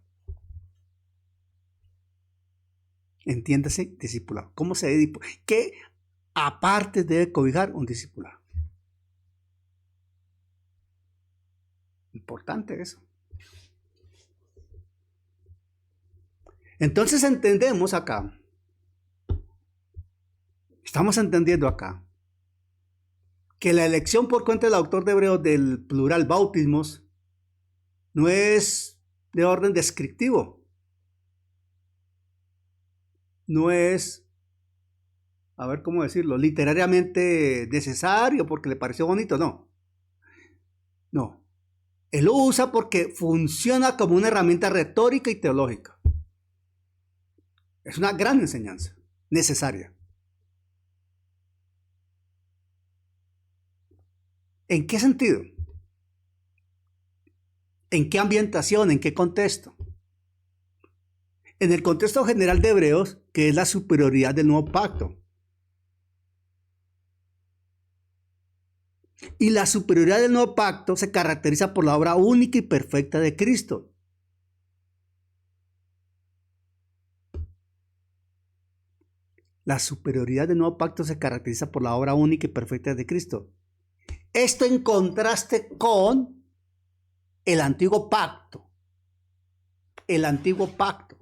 Entiéndase, discipulado. ¿Cómo se debe? ¿Qué aparte debe cobijar un discipulado? Importante eso. Entonces entendemos acá, estamos entendiendo acá, que la elección por cuenta del autor de Hebreos del plural bautismos no es de orden descriptivo. No es, a ver cómo decirlo, literariamente necesario porque le pareció bonito, no. No. Él lo usa porque funciona como una herramienta retórica y teológica. Es una gran enseñanza, necesaria. ¿En qué sentido? ¿En qué ambientación? ¿En qué contexto? En el contexto general de Hebreos, que es la superioridad del nuevo pacto. Y la superioridad del nuevo pacto se caracteriza por la obra única y perfecta de Cristo. La superioridad del nuevo pacto se caracteriza por la obra única y perfecta de Cristo. Esto en contraste con el antiguo pacto. El antiguo pacto.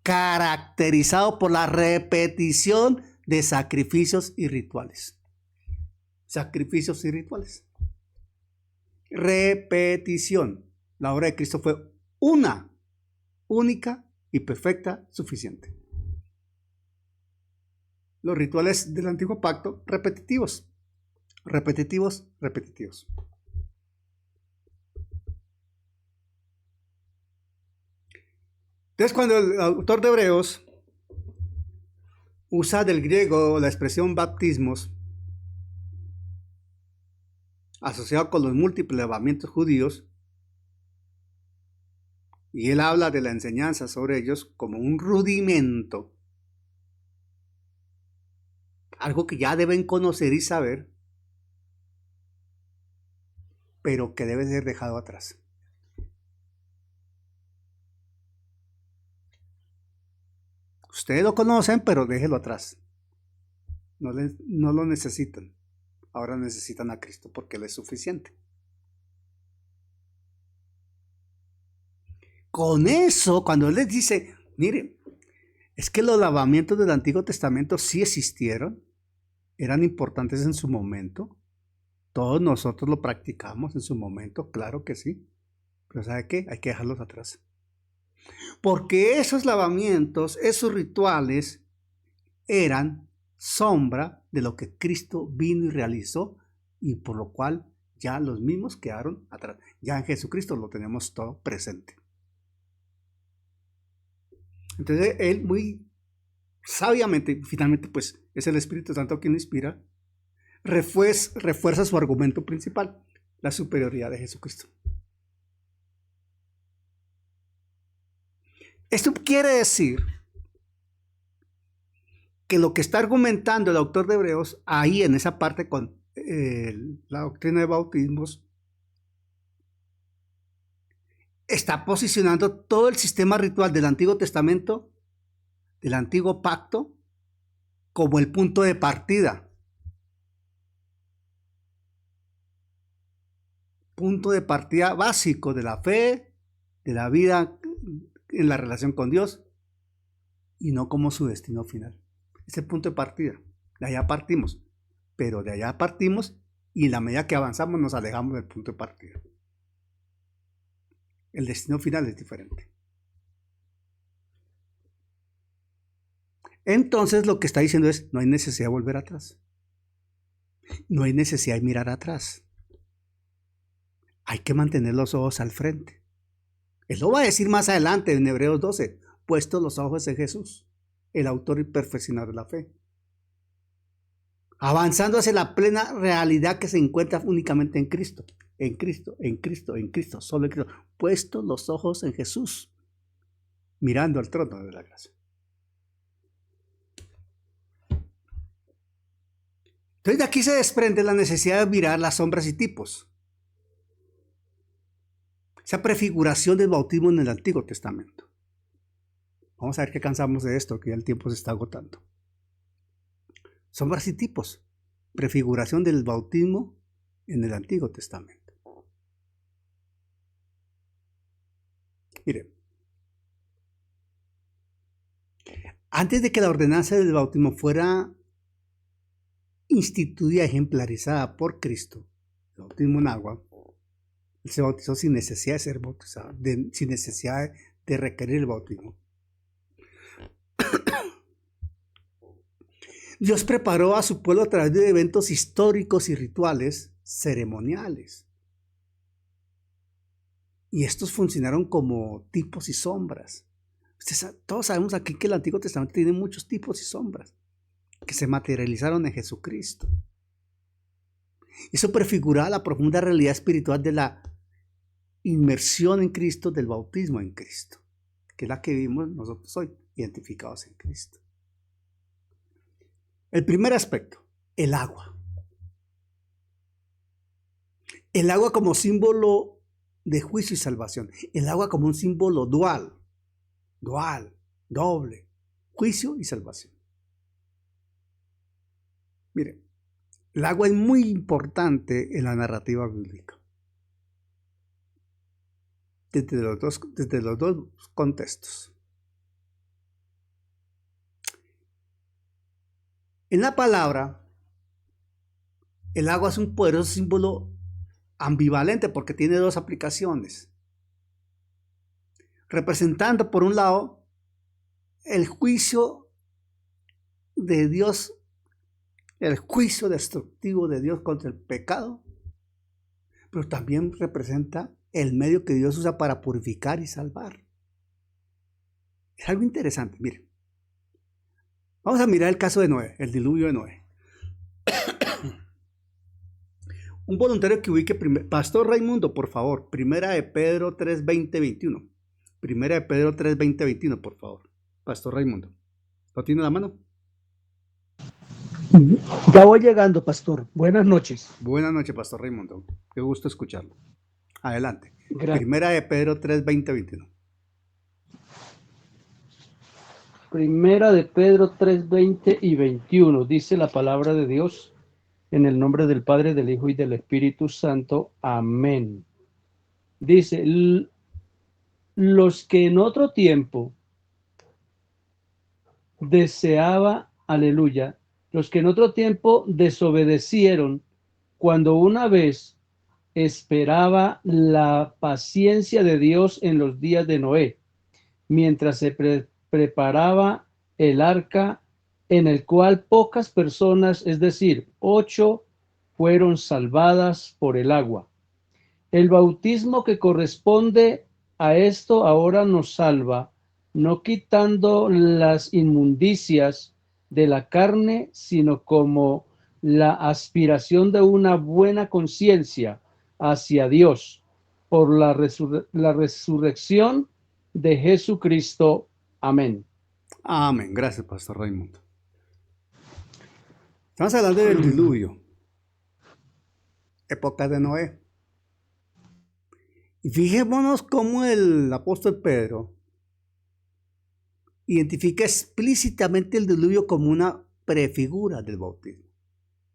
Caracterizado por la repetición de sacrificios y rituales. Sacrificios y rituales. Repetición. La obra de Cristo fue una, única y perfecta, suficiente. Los rituales del antiguo pacto, repetitivos. Repetitivos, repetitivos. Entonces, cuando el autor de Hebreos usa del griego la expresión baptismos, asociado con los múltiples lavamientos judíos, y él habla de la enseñanza sobre ellos como un rudimento, algo que ya deben conocer y saber, pero que debe ser dejado atrás. Ustedes lo conocen, pero déjelo atrás. No lo necesitan. Ahora necesitan a Cristo porque Él es suficiente. Con eso, cuando Él les dice, miren, es que los lavamientos del Antiguo Testamento sí existieron, eran importantes en su momento, todos nosotros lo practicamos en su momento, claro que sí, pero ¿sabe qué? Hay que dejarlos atrás. Porque esos lavamientos, esos rituales, eran sombra de lo que Cristo vino y realizó, y por lo cual ya los mismos quedaron atrás. Ya en Jesucristo lo tenemos todo presente. Entonces él muy sabiamente, finalmente pues es el Espíritu Santo quien lo inspira, refuerza su argumento principal, la superioridad de Jesucristo. Esto quiere decir que lo que está argumentando el autor de Hebreos ahí en esa parte con la doctrina de bautismos está posicionando todo el sistema ritual del Antiguo Testamento, del Antiguo Pacto, como el punto de partida. Punto de partida básico de la fe, de la vida en la relación con Dios, y no como su destino final. Es el punto de partida. De allá partimos. Pero de allá partimos y en la medida que avanzamos nos alejamos del punto de partida. El destino final es diferente. Entonces lo que está diciendo es, no hay necesidad de volver atrás. No hay necesidad de mirar atrás. Hay que mantener los ojos al frente. Él lo va a decir más adelante en Hebreos 12, puestos los ojos en Jesús, el autor y perfeccionador de la fe. Avanzando hacia la plena realidad que se encuentra únicamente en Cristo. En Cristo, en Cristo, en Cristo, solo en Cristo. Puestos los ojos en Jesús, mirando al trono de la gracia. Entonces de aquí se desprende la necesidad de mirar las sombras y tipos. Esa prefiguración del bautismo en el Antiguo Testamento. Vamos a ver qué cansamos de esto, que ya el tiempo se está agotando. Sombras y tipos. Prefiguración del bautismo en el Antiguo Testamento. Mire, antes de que la ordenanza del bautismo fuera instituida, ejemplarizada por Cristo, el bautismo en agua, Él se bautizó sin necesidad de ser bautizado, sin necesidad de requerir el bautismo. Dios preparó a su pueblo a través de eventos históricos y rituales ceremoniales. Y estos funcionaron como tipos y sombras. Todos sabemos aquí que el Antiguo Testamento tiene muchos tipos y sombras que se materializaron en Jesucristo. Eso prefiguraba la profunda realidad espiritual de la inmersión en Cristo, del bautismo en Cristo, que es la que vivimos nosotros hoy, identificados en Cristo. El primer aspecto, el agua. El agua como símbolo de juicio y salvación. El agua como un símbolo dual, doble, juicio y salvación. Miren, el agua es muy importante en la narrativa bíblica. Desde los dos contextos. En la palabra, el agua es un poderoso símbolo ambivalente porque tiene dos aplicaciones. Representando, por un lado, el juicio de Dios, el juicio destructivo de Dios contra el pecado, pero también representa el medio que Dios usa para purificar y salvar. Es algo interesante, miren. Vamos a mirar el caso de Noé, el diluvio de Noé. Un voluntario que ubique, Pastor Raimundo, por favor, Primera de Pedro 3, 20, 21. Primera de Pedro 3, 20, 21, por favor. Pastor Raimundo, ¿lo tiene a la mano? Ya voy llegando, pastor. Buenas noches. Buenas noches, Pastor Raimundo. Qué gusto escucharlo. Adelante. Gracias. Primera de Pedro 3, 20, 21. Primera de Pedro 3, 20 y 21. Dice la palabra de Dios en el nombre del Padre, del Hijo y del Espíritu Santo. Amén. Dice, los que en otro tiempo los que en otro tiempo desobedecieron, cuando una vez esperaba la paciencia de Dios en los días de Noé, mientras se preparaba el arca, en el cual pocas personas, es decir, 8, fueron salvadas por el agua. El bautismo que corresponde a esto ahora nos salva, no quitando las inmundicias de la carne, sino como la aspiración de una buena conciencia hacia Dios por la resurrección de Jesucristo. Amén. Amén. Gracias, Pastor Raimundo. Estamos hablando del diluvio. Época de Noé. Y fijémonos cómo el apóstol Pedro identifica explícitamente el diluvio como una prefigura del bautismo.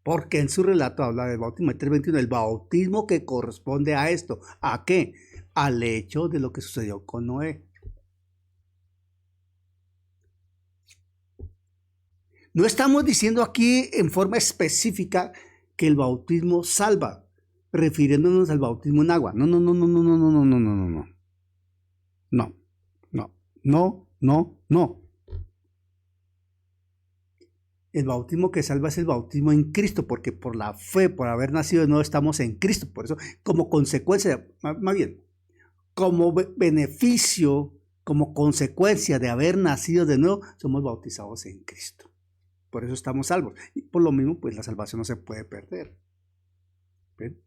Porque en su relato habla del bautismo, el 3:21, el bautismo que corresponde a esto. ¿A qué? Al hecho de lo que sucedió con Noé. No estamos diciendo aquí en forma específica que el bautismo salva, refiriéndonos al bautismo en agua. No. El bautismo que salva es el bautismo en Cristo, porque por la fe, por haber nacido de nuevo, estamos en Cristo. Por eso, como consecuencia, más bien, como beneficio, como consecuencia de haber nacido de nuevo, somos bautizados en Cristo. Por eso estamos salvos. Y por lo mismo, pues la salvación no se puede perder. ¿Ven?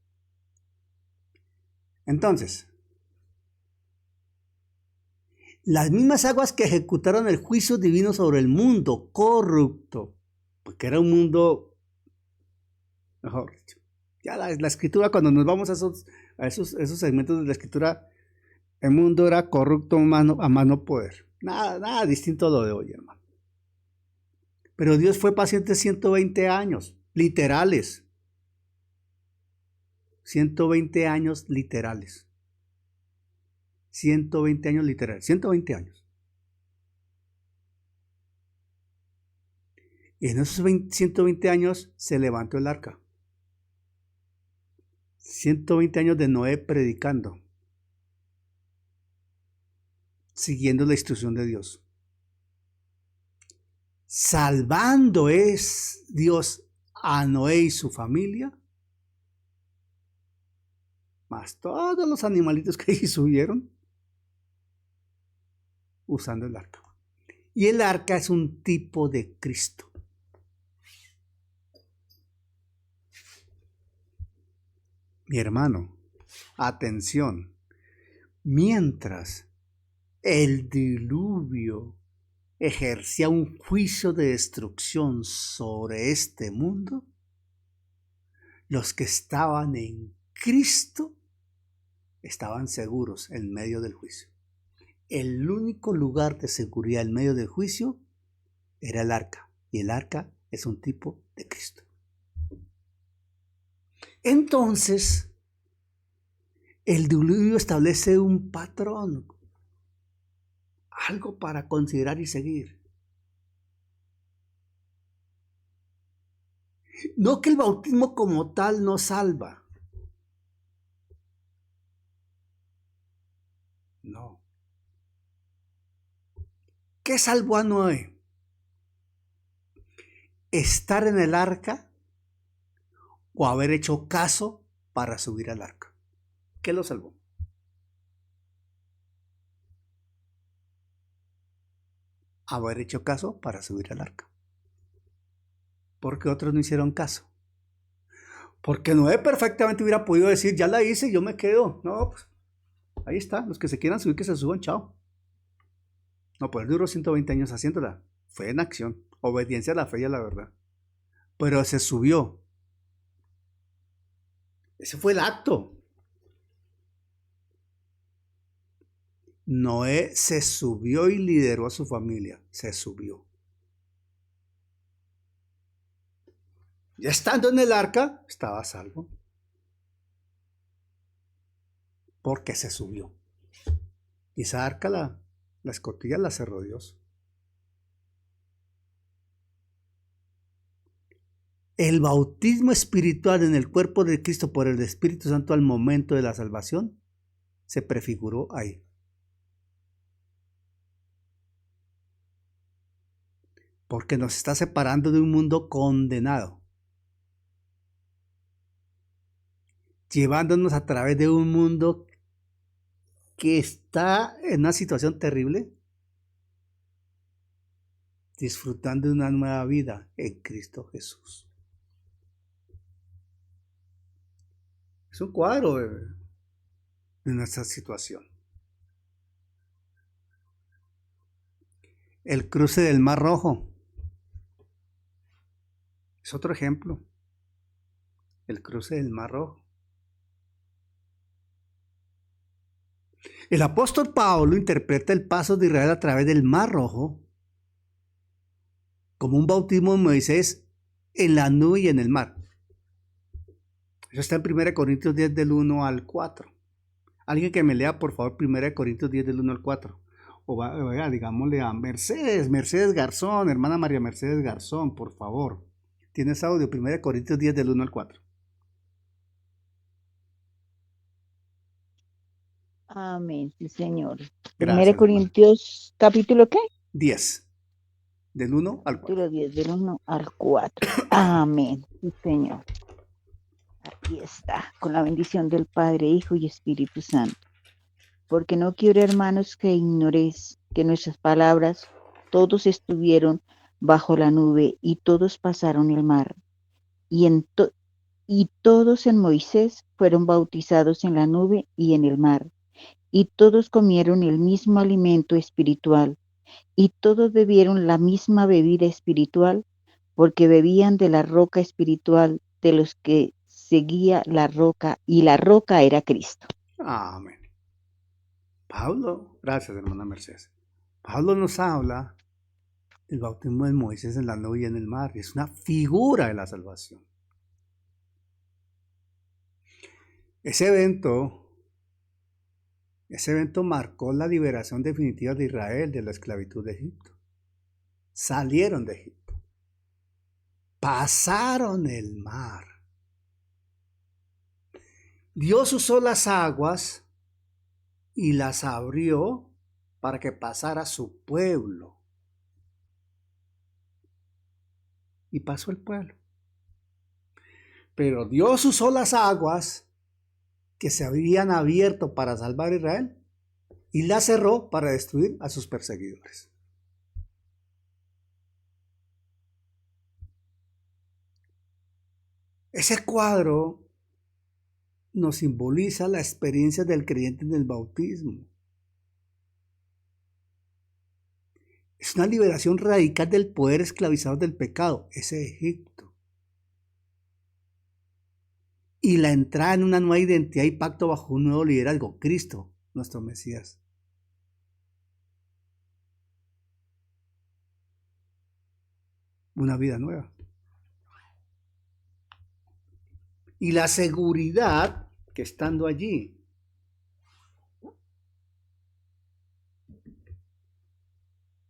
Entonces, las mismas aguas que ejecutaron el juicio divino sobre el mundo corrupto, porque era un mundo, mejor dicho, ya la escritura, cuando nos vamos a esos segmentos de la escritura, el mundo era corrupto a más no poder. Nada distinto a lo de hoy, hermano. Pero Dios fue paciente 120 años, literales. 120 años literales. 120 años literales. 120 años. Y en esos 120 años se levantó el arca. 120 años de Noé predicando, siguiendo la instrucción de Dios. Salvando es Dios a Noé y su familia más todos los animalitos que ahí subieron usando el arca. Y el arca es un tipo de Cristo. Mi hermano, atención, mientras el diluvio ejercía un juicio de destrucción sobre este mundo, los que estaban en Cristo estaban seguros en medio del juicio. El único lugar de seguridad en medio del juicio era el arca, y el arca es un tipo de Cristo. Entonces, el diluvio establece un patrón, algo para considerar y seguir. No que el bautismo como tal no salva. No. ¿Qué salvó a Noé? ¿Estar en el arca o haber hecho caso para subir al arca? ¿Qué lo salvó? Haber hecho caso para subir al arca. ¿Por qué otros no hicieron caso? Porque Noé perfectamente hubiera podido decir, ya la hice, yo me quedo. No, pues ahí está, los que se quieran subir, que se suban, chao. No, pues duró 120 años haciéndola. Fue en acción, obediencia a la fe y a la verdad. Pero se subió. Ese fue el acto. Noé se subió y lideró a su familia. Se subió. Ya estando en el arca, estaba a salvo. Porque se subió. Y esa arca, la escotilla la cerró Dios. El bautismo espiritual en el cuerpo de Cristo por el Espíritu Santo al momento de la salvación se prefiguró ahí. Porque nos está separando de un mundo condenado, llevándonos a través de un mundo que está en una situación terrible, disfrutando de una nueva vida en Cristo Jesús. Es un cuadro de nuestra situación. El cruce del Mar Rojo es otro ejemplo. El cruce del Mar Rojo. El apóstol Pablo interpreta el paso de Israel a través del Mar Rojo como un bautismo de Moisés en la nube y en el mar. Eso está en 1 Corintios 10 del 1 al 4. Alguien que me lea por favor 1 Corintios 10 del 1 al 4. O vaya, digámosle a Mercedes Garzón, hermana María Mercedes Garzón, por favor. ¿Tienes audio? 1 Corintios 10 del 1 al 4. Amén, sí, Señor. Gracias, 1 Corintios, capítulo ¿qué? 10, del 1 al 4. Capítulo 10, del 1 al 4. Amén, sí, Señor. Aquí está, con la bendición del Padre, Hijo y Espíritu Santo. Porque no quiero, hermanos, que ignoréis que nuestras palabras, todos estuvieron bajo la nube y todos pasaron el mar. Y todos en Moisés fueron bautizados en la nube y en el mar. Y todos comieron el mismo alimento espiritual, y todos bebieron la misma bebida espiritual, porque bebían de la roca espiritual de los que seguía la roca, y la roca era Cristo. Amén. Pablo, gracias hermana Mercedes. Pablo nos habla del bautismo de Moisés en la nube y en el mar. Es una figura de la salvación. Ese evento marcó la liberación definitiva de Israel de la esclavitud de Egipto. Salieron de Egipto. Pasaron el mar. Dios usó las aguas y las abrió para que pasara su pueblo. Y pasó el pueblo. Pero Dios usó las aguas que se habían abierto para salvar a Israel y la cerró para destruir a sus perseguidores. Ese cuadro nos simboliza la experiencia del creyente en el bautismo. Es una liberación radical del poder esclavizador del pecado, ese Egipto. Y la entrada en una nueva identidad y pacto bajo un nuevo liderazgo, Cristo, nuestro Mesías. Una vida nueva. Y la seguridad que estando allí,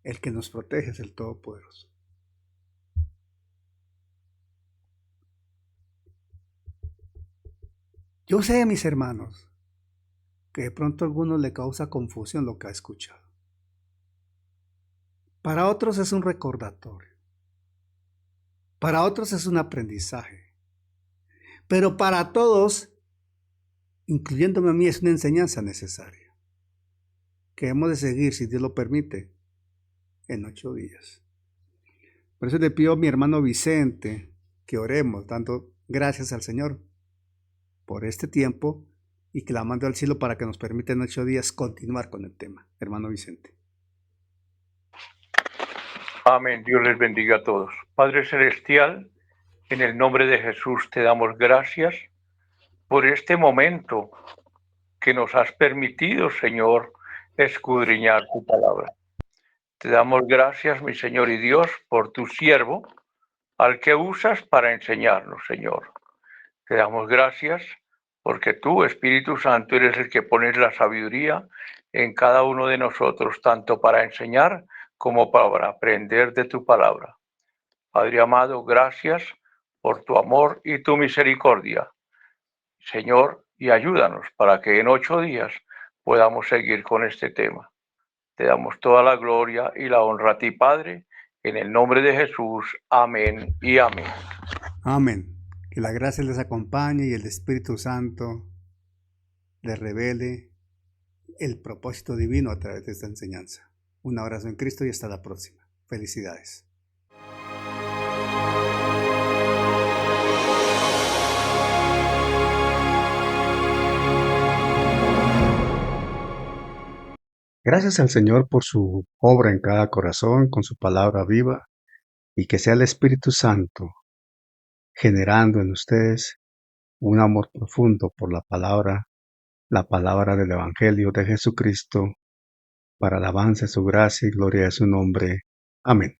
el que nos protege es el Todopoderoso. Yo sé, mis hermanos, que de pronto a algunos le causa confusión lo que ha escuchado. Para otros es un recordatorio. Para otros es un aprendizaje. Pero para todos, incluyéndome a mí, es una enseñanza necesaria que hemos de seguir, si Dios lo permite, en 8 días. Por eso le pido a mi hermano Vicente que oremos, dando gracias al Señor por este tiempo y clamando al cielo para que nos permita en 8 días continuar con el tema. Hermano Vicente. Amén. Dios les bendiga a todos. Padre Celestial, en el nombre de Jesús te damos gracias por este momento que nos has permitido, Señor, escudriñar tu palabra. Te damos gracias, mi Señor y Dios, por tu siervo, al que usas para enseñarnos, Señor. Te damos gracias porque tú, Espíritu Santo, eres el que pones la sabiduría en cada uno de nosotros, tanto para enseñar como para aprender de tu palabra. Padre amado, gracias por tu amor y tu misericordia, Señor, y ayúdanos para que en 8 días podamos seguir con este tema. Te damos toda la gloria y la honra a ti, Padre, en el nombre de Jesús. Amén y amén. Amén. Que la gracia les acompañe y el Espíritu Santo les revele el propósito divino a través de esta enseñanza. Un abrazo en Cristo y hasta la próxima. Felicidades. Gracias al Señor por su obra en cada corazón, con su palabra viva, y que sea el Espíritu Santo generando en ustedes un amor profundo por la palabra del Evangelio de Jesucristo, para alabanza de su gracia y gloria de su nombre. Amén.